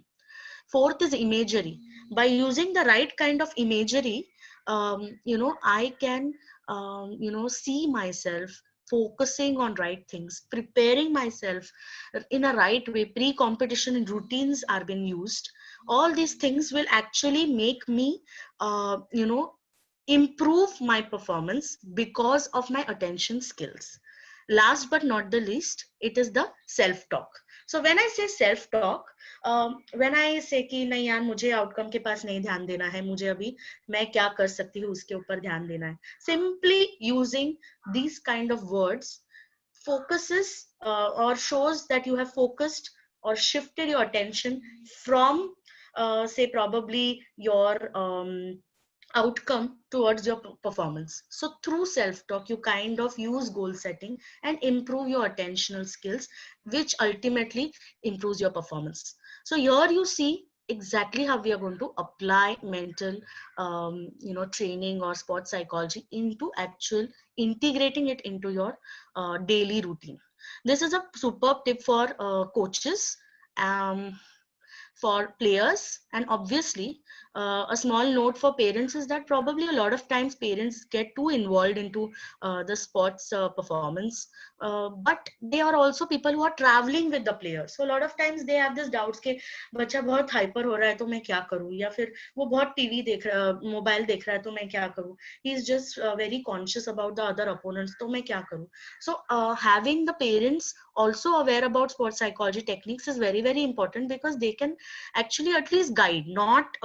Fourth is imagery. By using the right kind of imagery, I can see myself focusing on right things, preparing myself in a right way. Pre-competition routines are being used. All these things will actually make me improve my performance because of my attention skills. Last but not the least, it is the self talk. So when I say self talk, when I say कि नहीं यार मुझे outcome के पास नहीं ध्यान देना है, मुझे अभी मैं क्या कर सकती हूँ उसके ऊपर ध्यान देना है, simply using these kind of words focuses or shows that you have focused or shifted your attention from say probably your outcome towards your performance. So through self-talk, you kind of use goal setting and improve your attentional skills, which ultimately improves your performance. So here you see exactly how we are going to apply mental training or sports psychology into actual integrating it into your daily routine. This is a superb tip for coaches, um, for players, and obviously a small note for parents is that probably a lot of times parents get too involved into the sports performance, but they are also people who are traveling with the players. So a lot of times they have this doubts कि बच्चा बहुत hyper हो रहा है तो मैं क्या करूँ, या फिर वो बहुत टीवी देख रहा है, मोबाइल देख रहा है तो मैं क्या करूँ, he is just very conscious about the other opponents तो मैं क्या करूँ. So having the parents also aware about sports psychology techniques is very, very important, because they can actually at least guide, not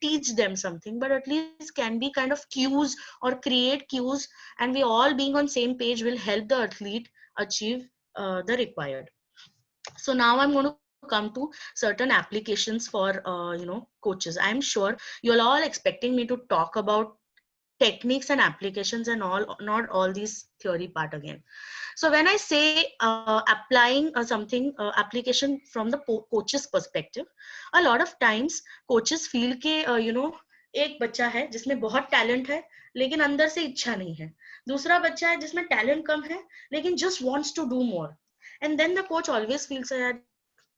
teach them something, but at least can be kind of cues or create cues, and we all being on same page will help the athlete achieve the required. So now I'm going to come to certain applications for coaches. I'm sure you're all expecting me to talk about techniques and applications and all, not all these theory part again. So when I say applying something application from the coach's perspective, a lot of times coaches feel के एक बच्चा है जिसमें बहुत talent है लेकिन अंदर से इच्छा नहीं है, दूसरा बच्चा है जिसमें टैलेंट कम है लेकिन just wants to do more, and then the coach always feels that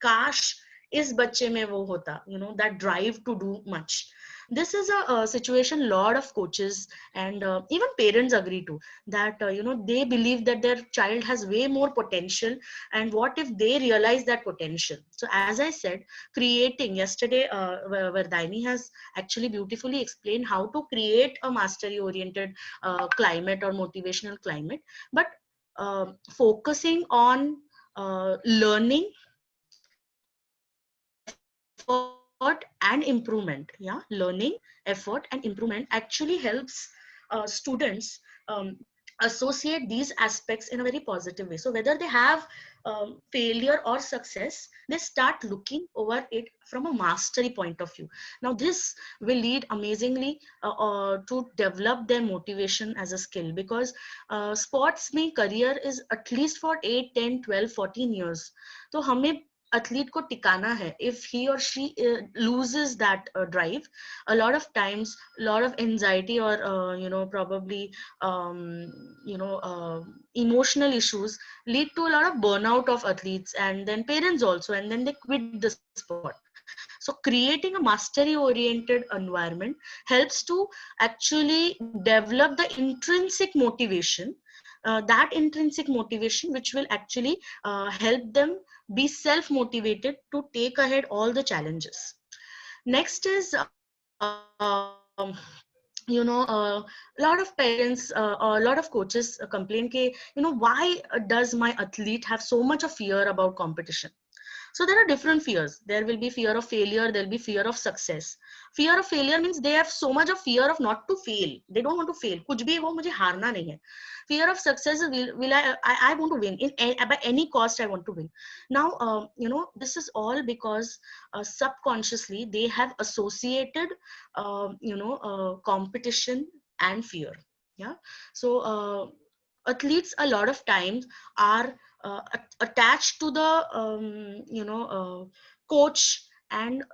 काश इस बच्चे में वो होता, that drive to do much. This is a situation lot of coaches and even parents agree to, that they believe that their child has way more potential, and what if they realize that potential. So as I said, creating yesterday, Vardhini has actually beautifully explained how to create a mastery oriented climate or motivational climate, but focusing on learning, effort and improvement. Yeah, learning, effort and improvement actually helps students associate these aspects in a very positive way. So whether they have failure or success, they start looking over it from a mastery point of view. Now this will lead amazingly to develop their motivation as a skill, because sports में career is at least for 8, 10, 12, 14 years. तो हमें athlete को टिकाना है. If he or she loses that drive, a lot of times, a lot of anxiety or probably emotional issues lead to a lot of burnout of athletes, and then parents also, and then they quit the sport. So creating a mastery oriented environment helps to actually develop the intrinsic motivation, that intrinsic motivation which will actually help them be self-motivated to take ahead all the challenges. Next is a lot of parents or a lot of coaches complain ke, why does my athlete have so much of fear about competition? So there are different fears. There will be fear of failure. There will be fear of success. Fear of failure means they have so much of fear of not to fail. They don't want to fail. कुछ भी हो, मुझे हारना नहीं है. Fear of success is will I want to win by any cost. I want to win. Now this is all because subconsciously they have associated competition and fear. Yeah. So athletes a lot of times are attached to the coach, and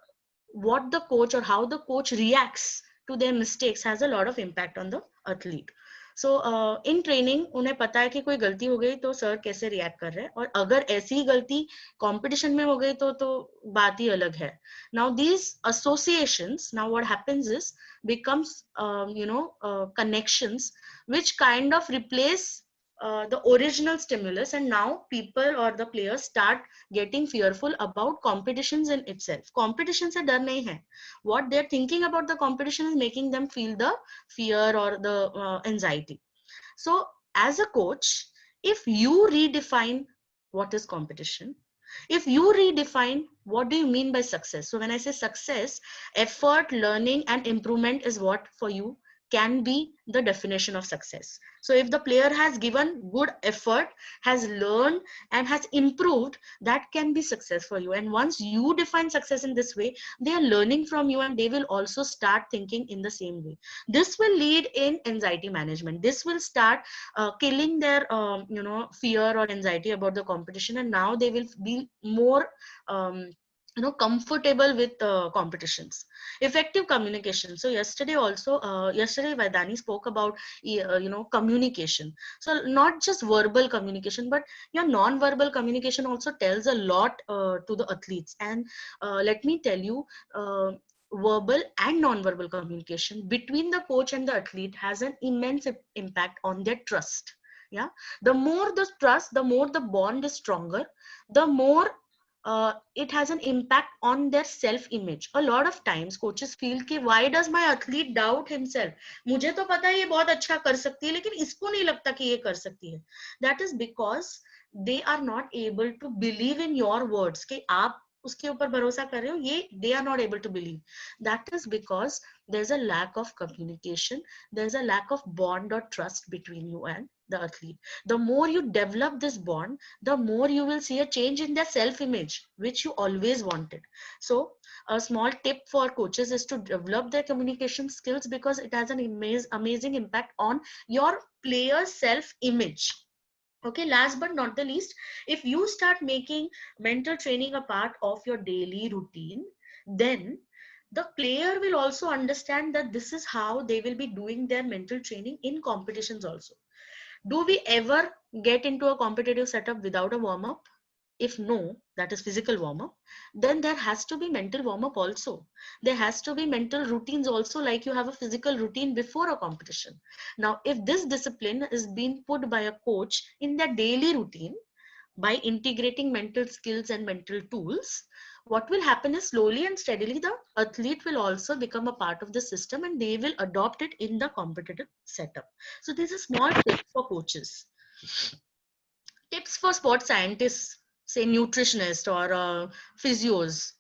what the coach or how the coach reacts to their mistakes has a lot of impact on the athlete. So in training उन्हें पता है कि कोई गलती हो गई तो sir कैसे रिएक्ट कर रहे हैं, और अगर ऐसी ही गलती कंपटीशन में हो गई तो बात ही अलग है. Now these associations, now what happens is becomes connections which kind of replace the original stimulus, and now people or the players start getting fearful about competitions in itself. Competition से डर नहीं है. What they're thinking about the competition is making them feel the fear or the anxiety. So as a coach, if you redefine what is competition, if you redefine what do you mean by success, so when I say success, effort, learning and improvement is what for you can be the definition of success. So if the player has given good effort, has learned and has improved, that can be success for you. And once you define success in this way, they are learning from you and they will also start thinking in the same way. This will lead in anxiety management. This will start killing their fear or anxiety about the competition, and now they will be more comfortable with competitions. Effective communication. So yesterday Vaidani spoke about communication. So not just verbal communication, but your non-verbal communication also tells a lot to the athletes. And let me tell you, verbal and non-verbal communication between the coach and the athlete has an immense impact on their trust. Yeah, the more the trust, the more the bond is stronger, the more it has an impact on their self-image. A lot of times coaches feel कि why does my athlete doubt himself? मुझे तो पता है ये बहुत अच्छा कर सकती है, लेकिन इसको नहीं लगता कि ये कर सकती है. That is because they are not able to believe in your words कि आप उसके ऊपर भरोसा कर रहे हो, ये they are not able to believe. That is because there's a lack of communication, there's a lack of bond or trust between you and the athlete. The more you develop this bond, the more you will see a change in their self-image, which you always wanted. So a small tip for coaches is to develop their communication skills, because it has an amazing impact on your player's self-image. Okay, last but not the least, if you start making mental training a part of your daily routine, then the player will also understand that this is how they will be doing their mental training in competitions also. Do we ever get into a competitive setup without a warm up? If no, that is physical warm up, then there has to be mental warm up also. There has to be mental routines also, like you have a physical routine before a competition. Now, if this discipline is being put by a coach in their daily routine, by integrating mental skills and mental tools, what will happen is slowly and steadily the athlete will also become a part of the system, and they will adopt it in the competitive setup. So this is small tips for coaches. Tips for sports scientists, say nutritionists or physios.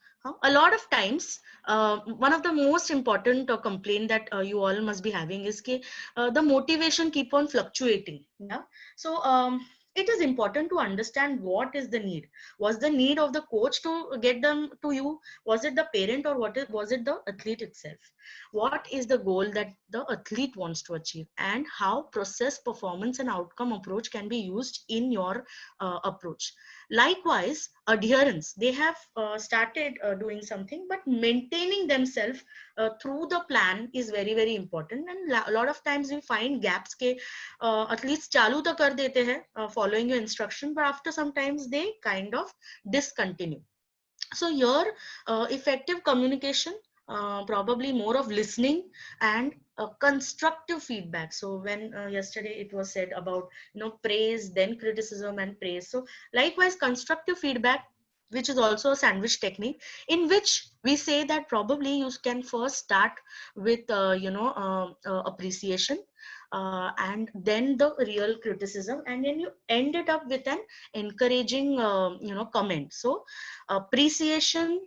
A lot of times, one of the most important complaint that you all must be having is the motivation keep on fluctuating. Yeah. So it is important to understand what is the need. Was the need of the coach to get them to you? Was it the parent, or was it the athlete itself? What is the goal that the athlete wants to achieve, and how process, performance and outcome approach can be used in your approach. Likewise, adherence, they have started doing something, but maintaining themselves through the plan is very very important. And a lot of times we find gaps ke at least chalu to kar dete hai following your instruction, but after some times they kind of discontinue. So your effective communication, probably more of listening and constructive feedback. So when yesterday it was said about praise, then criticism and praise. So likewise, constructive feedback, which is also a sandwich technique, in which we say that probably you can first start with appreciation, and then the real criticism, and then you end it up with an encouraging comment. So appreciation,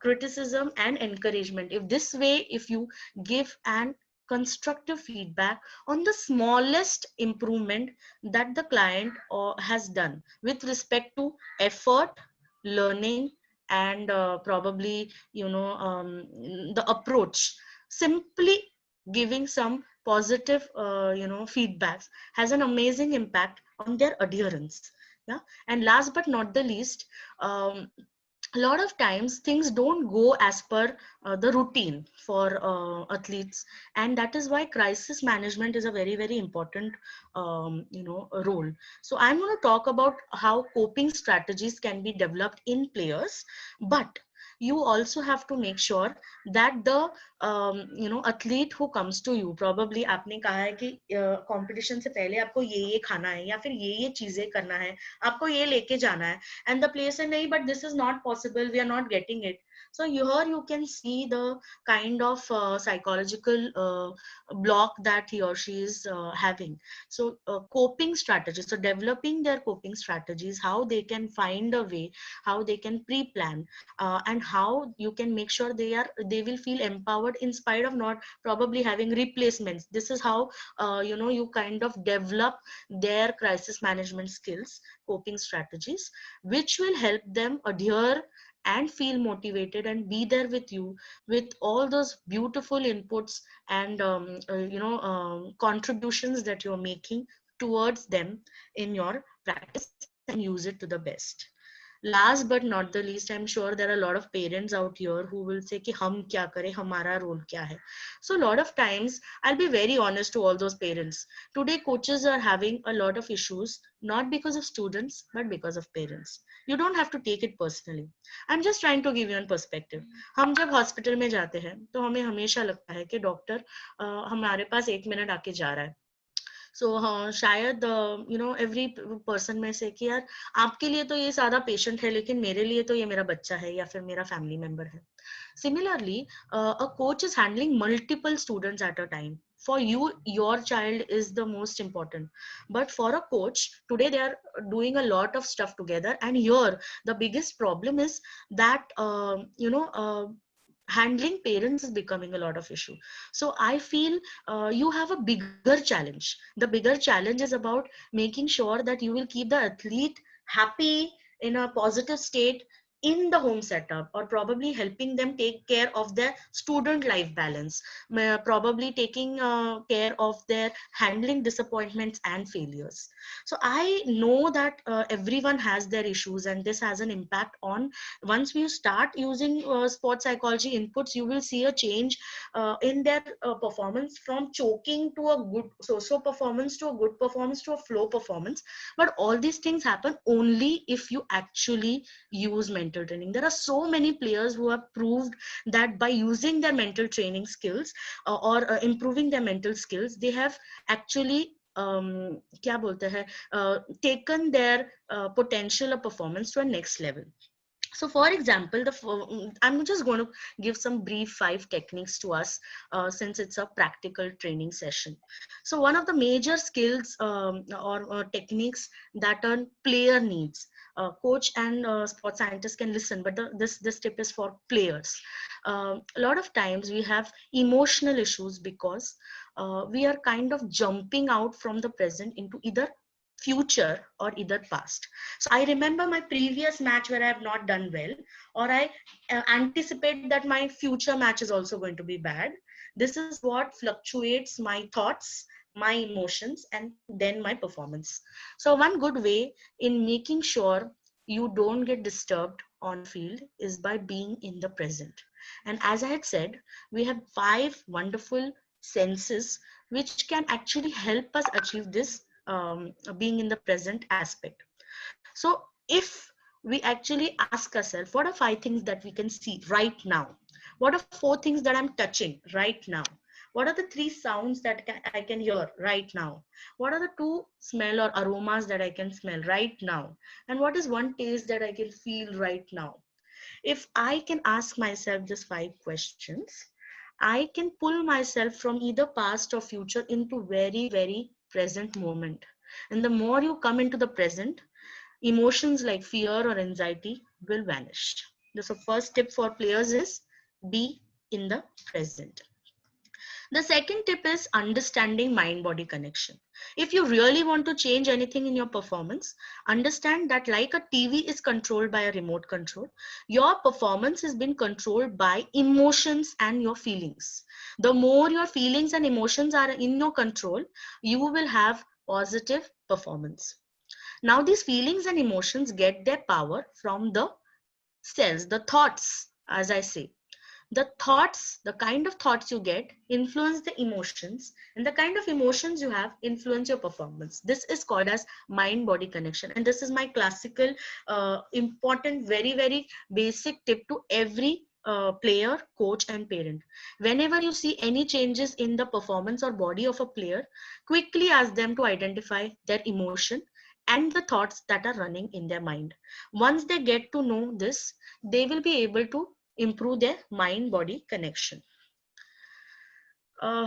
criticism and encouragement, if this way, if you give an constructive feedback on the smallest improvement that the client has done with respect to effort, learning and probably the approach, simply giving some positive feedbacks has an amazing impact on their adherence. Yeah. And last but not the least, a lot of times things don't go as per the routine for athletes, and that is why crisis management is a very very important role. So I'm going to talk about how coping strategies can be developed in players, but you also have to make sure that the athlete who comes to you, probably आपने कहा है कि competition से पहले आपको ये खाना है या फिर ये चीजें करना है, आपको ये लेके जाना है, and the player say nahi, but this is not possible, we are not getting it. So here you can see the kind of psychological block that he or she is having. So coping strategies, so developing their coping strategies, how they can find a way, how they can pre-plan, and how you can make sure they will feel empowered in spite of not probably having replacements. This is how you kind of develop their crisis management skills, coping strategies, which will help them adhere and feel motivated and be there with you with all those beautiful inputs and contributions that you're making towards them in your practice, and use it to the best. Last but not the least, I'm sure there are a lot of parents out here who will say कि हम क्या करें, हमारा role क्या है. So a lot of times, I'll be very honest to all those parents. Today, coaches are having a lot of issues, not because of students, but because of parents. You don't have to take it personally. I'm just trying to give you a perspective. हम जब hospital में जाते हैं तो हमें हमेशा लगता है कि डॉक्टर हमारे पास 1 मिनट आके जा रहा है. सो हाँ, शायद एवरी पर्सन में से कि यार आपके लिए तो ये सादा पेशेंट है, लेकिन मेरे लिए तो ये मेरा बच्चा है या फिर मेरा फैमिली मेंबर है. Similarly, a coach is handling multiple students at a time. For you, your child is the most important. But for a coach, today they are doing a lot of stuff together. And here, the biggest problem is that, handling parents is becoming a lot of issue. So I feel you have a bigger challenge. The bigger challenge is about making sure that you will keep the athlete happy in a positive state in the home setup, or probably helping them take care of their student life balance, probably taking care of their handling disappointments and failures. So I know that everyone has their issues, and this has an impact on, once we start using sports psychology inputs, you will see a change in their performance, from choking to a good so-so performance to a good performance to a flow performance. But all these things happen only if you actually use mental training. There are so many players who have proved that by using their mental training skills or improving their mental skills, they have actually क्या बोलते हैं taken their potential of performance to a next level. So for example, I'm just going to give some brief 5 techniques to us since it's a practical training session. So one of the major skills or techniques that a player needs, coach and sports scientists can listen, but this tip is for players. A lot of times we have emotional issues because we are kind of jumping out from the present into either future or either past. So I remember my previous match where I have not done well, or I anticipate that my future match is also going to be bad. This is what fluctuates my thoughts, my emotions, and then my performance. So one good way in making sure you don't get disturbed on field is by being in the present. And as I had said, we have 5 wonderful senses which can actually help us achieve this being in the present aspect. So if we actually ask ourselves, what are 5 things that we can see right now? What are 4 things that I'm touching right now? What are the 3 sounds that I can hear right now? What are the 2 smell or aromas that I can smell right now? And what is one taste that I can feel right now? If I can ask myself these 5 questions, I can pull myself from either past or future into very, very present moment. And the more you come into the present, emotions like fear or anxiety will vanish. So first tip for players is be in the present. The second tip is understanding mind-body connection. If you really want to change anything in your performance, understand that like a TV is controlled by a remote control, your performance has been controlled by emotions and your feelings. The more your feelings and emotions are in your control, you will have positive performance. Now, these feelings and emotions get their power from the cells, the thoughts, as I say. The thoughts, the kind of thoughts you get influence the emotions, and the kind of emotions you have influence your performance. This is called as mind-body connection. And this is my classical, important, very, very basic tip to every player, coach, and parent. Whenever you see any changes in the performance or body of a player, quickly ask them to identify their emotion and the thoughts that are running in their mind. Once they get to know this, they will be able to improve their mind-body connection. Uh,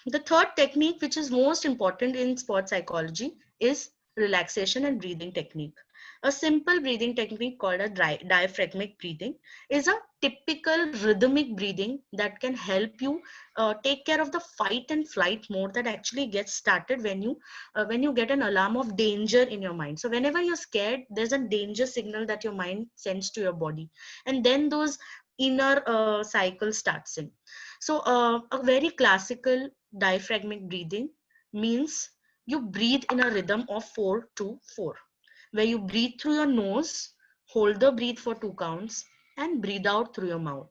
the third technique, which is most important in sports psychology, is relaxation and breathing technique. A simple breathing technique called a diaphragmatic breathing is a typical rhythmic breathing that can help you take care of the fight and flight mode that actually gets started when you get an alarm of danger in your mind. So whenever you're scared, there's a danger signal that your mind sends to your body, and then those inner cycle starts in. So a very classical diaphragmatic breathing means you breathe in a rhythm of 4-4, where you breathe through your nose, hold the breath for 2 counts, and breathe out through your mouth.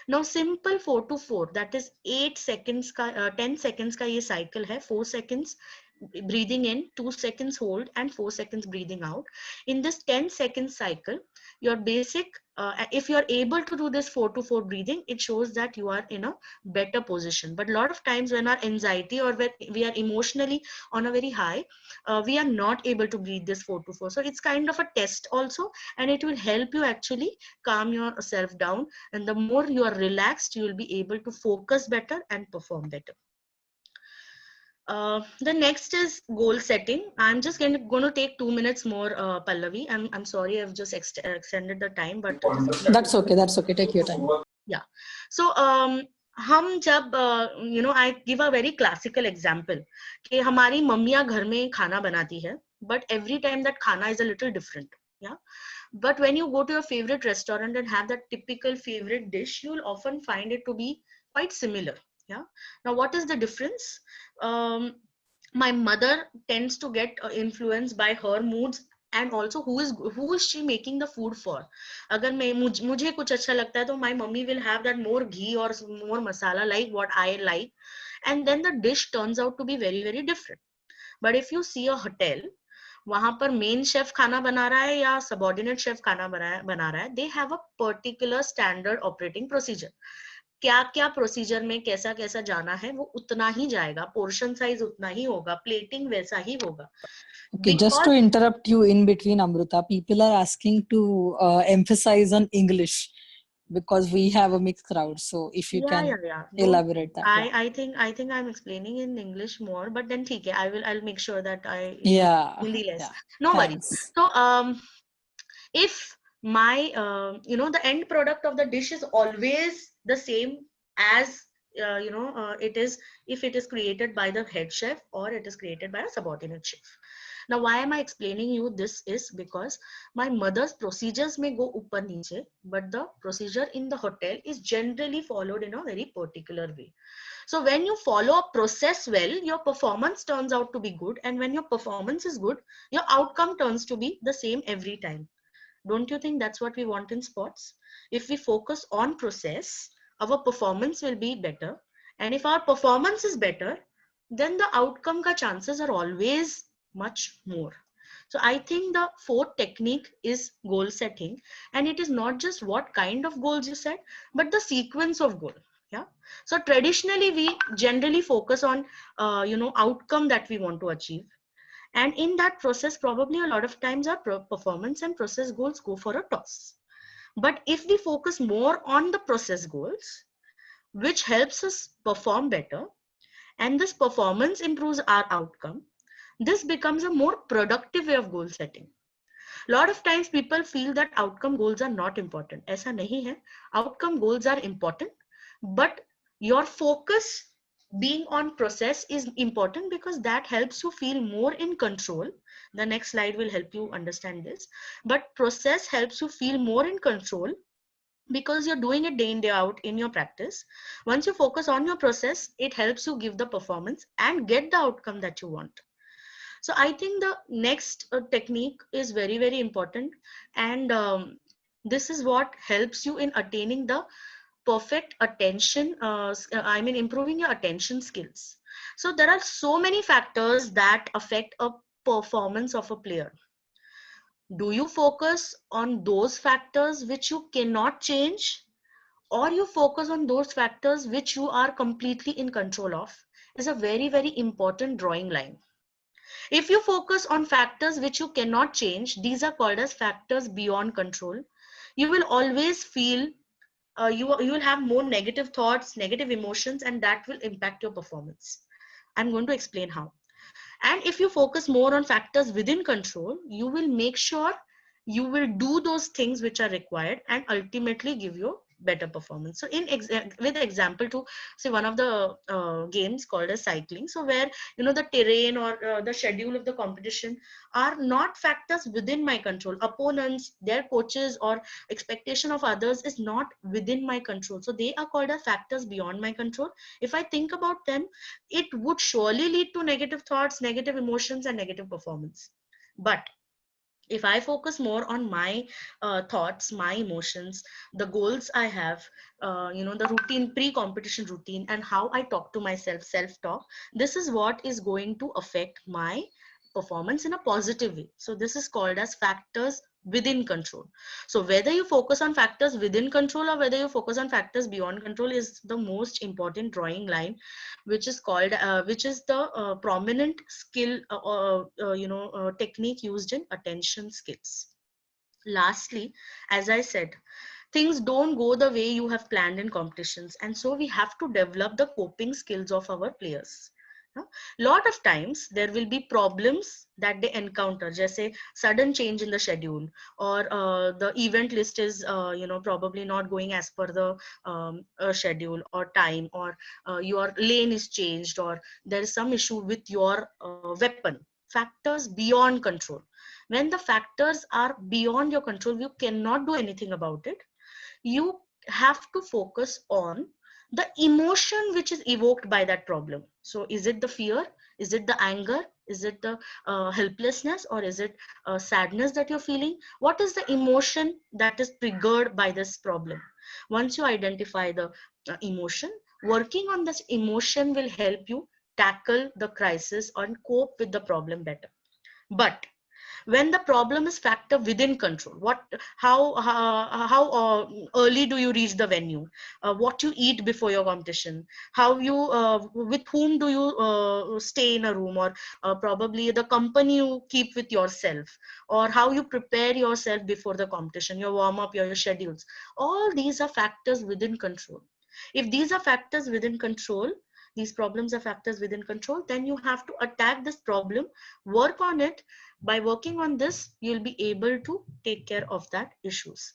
Now simple 4-4, that is 8 seconds का 10 seconds का ये cycle है. 4 seconds breathing in, 2 seconds hold, and 4 seconds breathing out. In this 10-second cycle, your basic, if you are able to do this 4-4 breathing, it shows that you are in a better position. But a lot of times when our anxiety or when we are emotionally on a very high, we are not able to breathe this 4-4. So it's kind of a test also, and it will help you actually calm yourself down. And the more you are relaxed, you will be able to focus better and perform better. The next is goal setting. I'm just going to take 2 minutes more, Pallavi. I'm sorry, I've just extended the time, but That's okay. That's okay. Take your time. Yeah. So हम जब I give a very classical example कि हमारी मम्मियाँ घर में खाना बनाती है, but every time that खाना is a little different. Yeah. But when you go to your favorite restaurant and have that typical favorite dish, you will often find it to be quite similar. Yeah. Now, what is the difference? Um, my mother tends to get influenced by her moods, and also who is she making the food for. अगर मैं मुझे कुछ अच्छा लगता है तो my mummy will have that more ghee or more masala like what I like, and then the dish turns out to be very very different. But if you see a hotel, वहां पर main chef खाना बना रहा है या subordinate chef खाना बना रहा है, they have a particular standard operating procedure. क्या क्या प्रोसीजर में कैसा कैसा जाना है वो उतना ही जाएगा, पोर्शन साइज उतना ही होगा, प्लेटिंग वैसा ही होगा. Okay, just to Because interrupt you in between, Amruta, people are asking to emphasize on English because we have a mixed crowd. So if you can yeah, don't. elaborate that, yeah. I think I'm explaining in English more, but then ठीक है, I'll make sure that I use Yeah, Hindi less. yeah. No worries. Thanks. So if my the end product of the dish is always the same as it is, if it is created by the head chef or it is created by a subordinate chef. Now why am I explaining you this is because my mother's procedures may go upar niche, but the procedure in the hotel is generally followed in a very particular way. So when you follow a process well, your performance turns out to be good, and when your performance is good, your outcome turns to be the same every time. Don't you think that's what we want in sports? If we focus on process, our performance will be better. And if our performance is better, then the outcome ka chances are always much more. So I think the fourth technique is goal setting. And it is not just what kind of goals you set, but the sequence of goal. Yeah. So traditionally, we generally focus on, outcome that we want to achieve, and in that process, probably a lot of times our performance and process goals go for a toss. But if we focus more on the process goals, which helps us perform better, and this performance improves our outcome, this becomes a more productive way of goal setting. A lot of times people feel that outcome goals are not important. ऐसा नहीं है. Outcome goals are important, but your focus being on process is important because that helps you feel more in control. The next slide will help you understand this. But process helps you feel more in control because you're doing it day in, day out in your practice. Once you focus on your process, it helps you give the performance and get the outcome that you want. So I think the next technique is very very important, and this is what helps you in attaining the perfect attention, improving your attention skills. So there are so many factors that affect a performance of a player. Do you focus on those factors which you cannot change, or you focus on those factors which you are completely in control of? Is a very very important drawing line. If you focus on factors which you cannot change, these are called as factors beyond control. You will always feel, you will have more negative thoughts, negative emotions, and that will impact your performance. I'm going to explain how. And if you focus more on factors within control, you will make sure you will do those things which are required and ultimately give you better performance. So with example to say one of the games called as cycling, so where the terrain or the schedule of the competition are not factors within my control. Opponents, their coaches, or expectation of others is not within my control, so they are called as factors beyond my control. If I think about them, it would surely lead to negative thoughts, negative emotions, and negative performance. But if I focus more on my thoughts, my emotions, the goals I have, the routine, pre-competition routine, and how I talk to myself, self-talk, this is what is going to affect my performance in a positive way. So this is called as factors within control. So whether you focus on factors within control or whether you focus on factors beyond control is the most important drawing line, which is called which is the prominent skill technique used in attention skills. Lastly, as I said, things don't go the way you have planned in competitions, and so we have to develop the coping skills of our players. Lot of times there will be problems that they encounter, जैसे sudden change in the schedule, or the event list is probably not going as per the schedule or time, or your lane is changed, or there is some issue with your weapon. Factors beyond control. When the factors are beyond your control, you cannot do anything about it. You have to focus on the emotion which is evoked by that problem. So is it the fear, is it the anger, is it the helplessness, or is it sadness that you're feeling? What is the emotion that is triggered by this problem? Once you identify the emotion, working on this emotion will help you tackle the crisis and cope with the problem better. But when the problem is factor within control, how early do you reach the venue, what you eat before your competition, how you with whom do you stay in a room, or probably the company you keep with yourself, or how you prepare yourself before the competition, your warm up, your schedules, all these are factors within control. If these are factors within control, these problems are factors within control, then you have to attack this problem, work on it. By working on this, you'll be able to take care of that issues.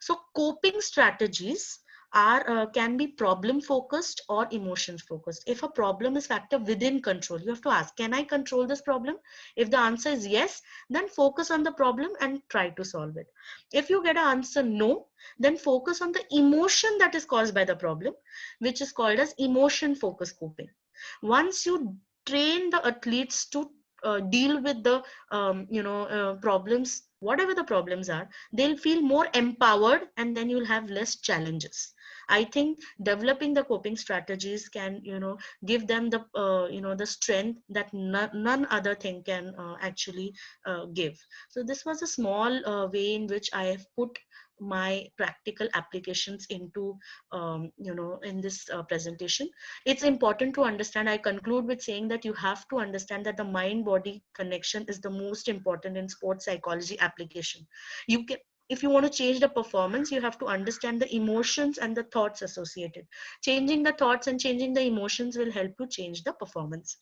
So coping strategies are can be problem focused or emotion focused. If a problem is factor within control, you have to ask, can I control this problem? If the answer is yes, then focus on the problem and try to solve it. If you get an answer no, then focus on the emotion that is caused by the problem, which is called as emotion focused coping. Once you train the athletes to deal with the problems, whatever the problems are, they'll feel more empowered, and then you'll have less challenges. I think developing the coping strategies can give them the the strength that none other thing can actually give. So this was a small way in which I have put my practical applications into in this presentation. It's important to understand, I conclude with saying that you have to understand that the mind body connection is the most important in sports psychology application. You can, if you want to change the performance, you have to understand the emotions and the thoughts associated. Changing the thoughts and changing the emotions will help you change the performance.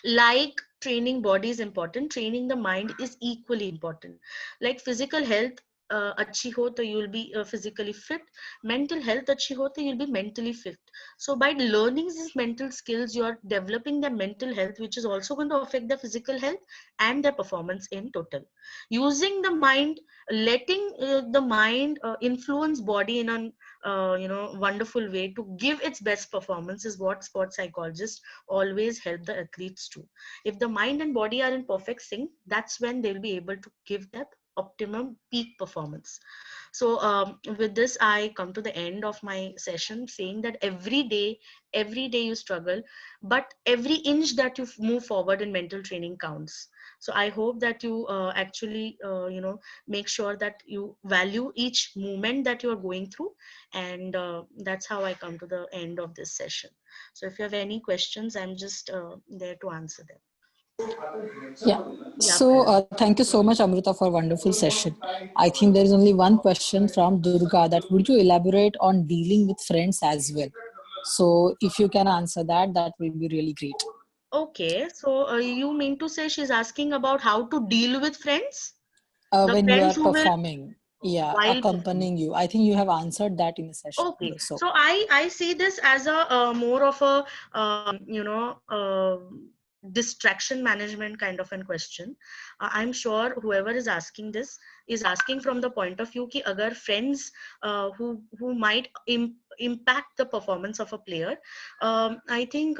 Like training body is important, training the mind is equally important. Like physical health अच्छी हो तो you will be physically fit, mental health अच्छी हो तो you will be mentally fit. So by learning these mental skills, you are developing their mental health, which is also going to affect their physical health and their performance in total. Using the mind, letting the mind influence body in a wonderful way to give its best performance is what sports psychologists always help the athletes to. If the mind and body are in perfect sync, that's when they'll be able to give that optimum peak performance. So with this, I come to the end of my session saying that every day you struggle, but every inch that you move forward in mental training counts. So I hope that you actually make sure that you value each moment that you are going through, and that's how I come to the end of this session. So if you have any questions, I'm just there to answer them. Yeah. Yeah. So thank you so much, Amrita, for a wonderful session. I think there is only one question from Durga, that would you elaborate on dealing with friends as well? So if you can answer that, that will be really great. Okay, so you mean to say she's asking about how to deal with friends? The When you are friends who will performing, yeah, while performing. accompanying you. I think you have answered that in a session. Okay, So so I see this as a more of a distraction management kind of a question. I'm sure whoever is asking this is asking from the point of view कि अगर friends who might impact the performance of a player. I think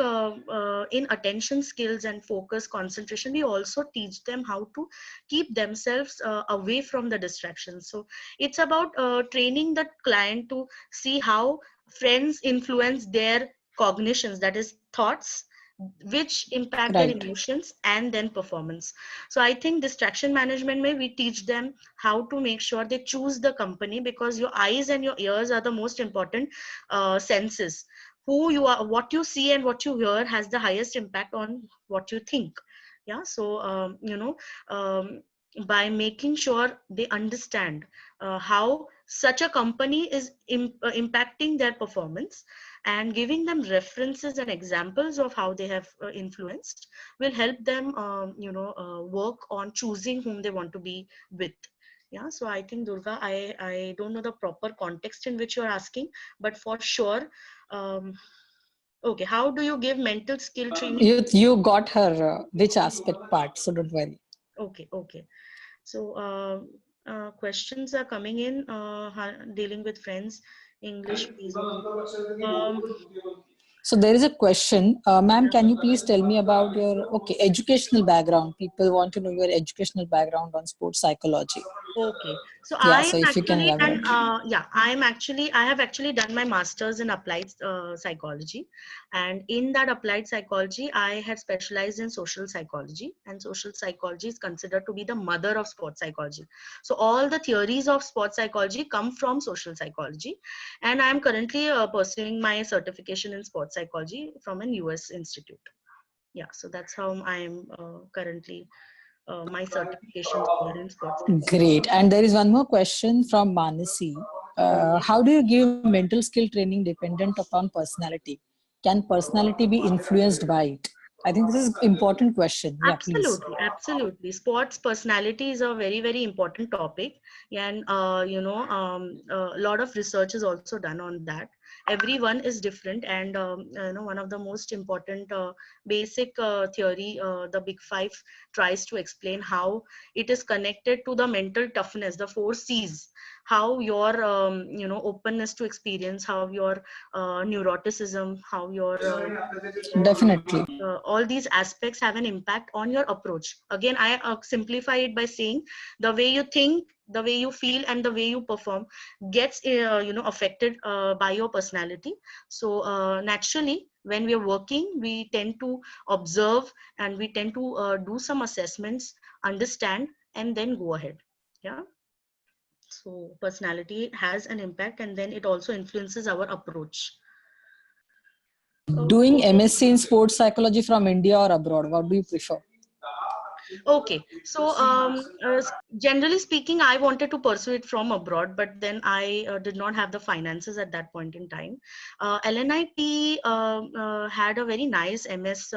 in attention skills and focus concentration, we also teach them how to keep themselves away from the distractions. So it's about training the client to see how friends influence their cognitions, that is thoughts, which impact their right. emotions and then performance. So I think distraction management may we teach them how to make sure they choose the company, because your eyes and your ears are the most important senses. Who you are, what you see and what you hear has the highest impact on what you think. Yeah, so by making sure they understand how such a company is impacting their performance, and giving them references and examples of how they have influenced, will help them work on choosing whom they want to be with. Yeah, so I think, Durga, I don't know the proper context in which you're asking, but for sure, um, okay, how do you give mental skill training? You got her which aspect part, so don't worry. Okay, okay. So questions are coming in, dealing with friends, English, please. Okay. Um, So there is a question, ma'am. Can you please tell me about your educational background? People want to know your educational background on sports psychology. Okay, so Yeah, I am so if you can actually, and elaborate. I have actually done my master's in applied psychology, and in that applied psychology, I had specialized in social psychology, and social psychology is considered to be the mother of sports psychology. So all the theories of sports psychology come from social psychology, and I am currently pursuing my certification in sports psychology from an US institute. Yeah, so that's how I am currently my certifications are in sports psychology. Great. And there is one more question from Manasi. How do you give mental skill training dependent upon personality? Can personality be influenced by it? I think this is important question. Yeah, please. Absolutely, absolutely. Sports personality is a very, very important topic, and a lot of research is also done on that. Everyone is different, and one of the most important basic theory, the Big Five, tries to explain how it is connected to the mental toughness, the four C's. How your openness to experience, how your neuroticism, how your Definitely. all these aspects have an impact on your approach. Again, I simplify it by saying the way you think, the way you feel, and the way you perform gets affected by your personality. So naturally, when we are working, we tend to observe, and we tend to do some assessments, understand, and then go ahead. Yeah, so personality has an impact, and then it also influences our approach. Doing Okay. MSc in sports psychology from India or abroad, what do you prefer? Okay, so generally speaking, I wanted to pursue it from abroad, but then I did not have the finances at that point in time. LNIT had a very nice MSc,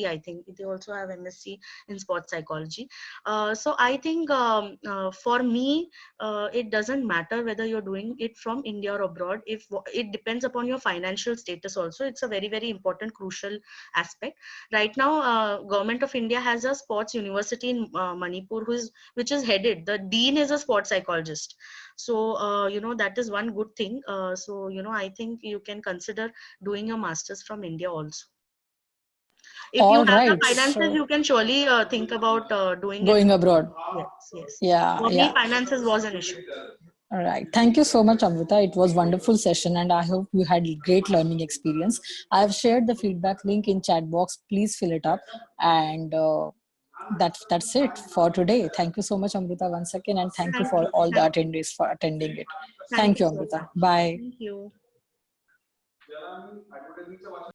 I think. They also have MSc in sports psychology. So I think for me, it doesn't matter whether you're doing it from India or abroad. If it depends upon your financial status also, it's a very, very important, crucial aspect. Right now, government of India has a sports university in Manipur, which is headed, the dean is a sports psychologist. So that is one good thing. So I think you can consider doing a master's from India also. If you All have the right. finances, So you can surely think about doing it going from abroad. abroad. Yes, yes. Yeah, For me, yeah. finances was an issue. All right. Thank you so much, Amrita. It was wonderful session and I hope you had great learning experience. I have shared the feedback link in chat box. Please fill it up. And that's it for today. Thank you so much, Amrita, once again. And thank you Thank for you. all the attendees for attending it. Thank Thank you you, so Amrita. much. Bye. Thank you.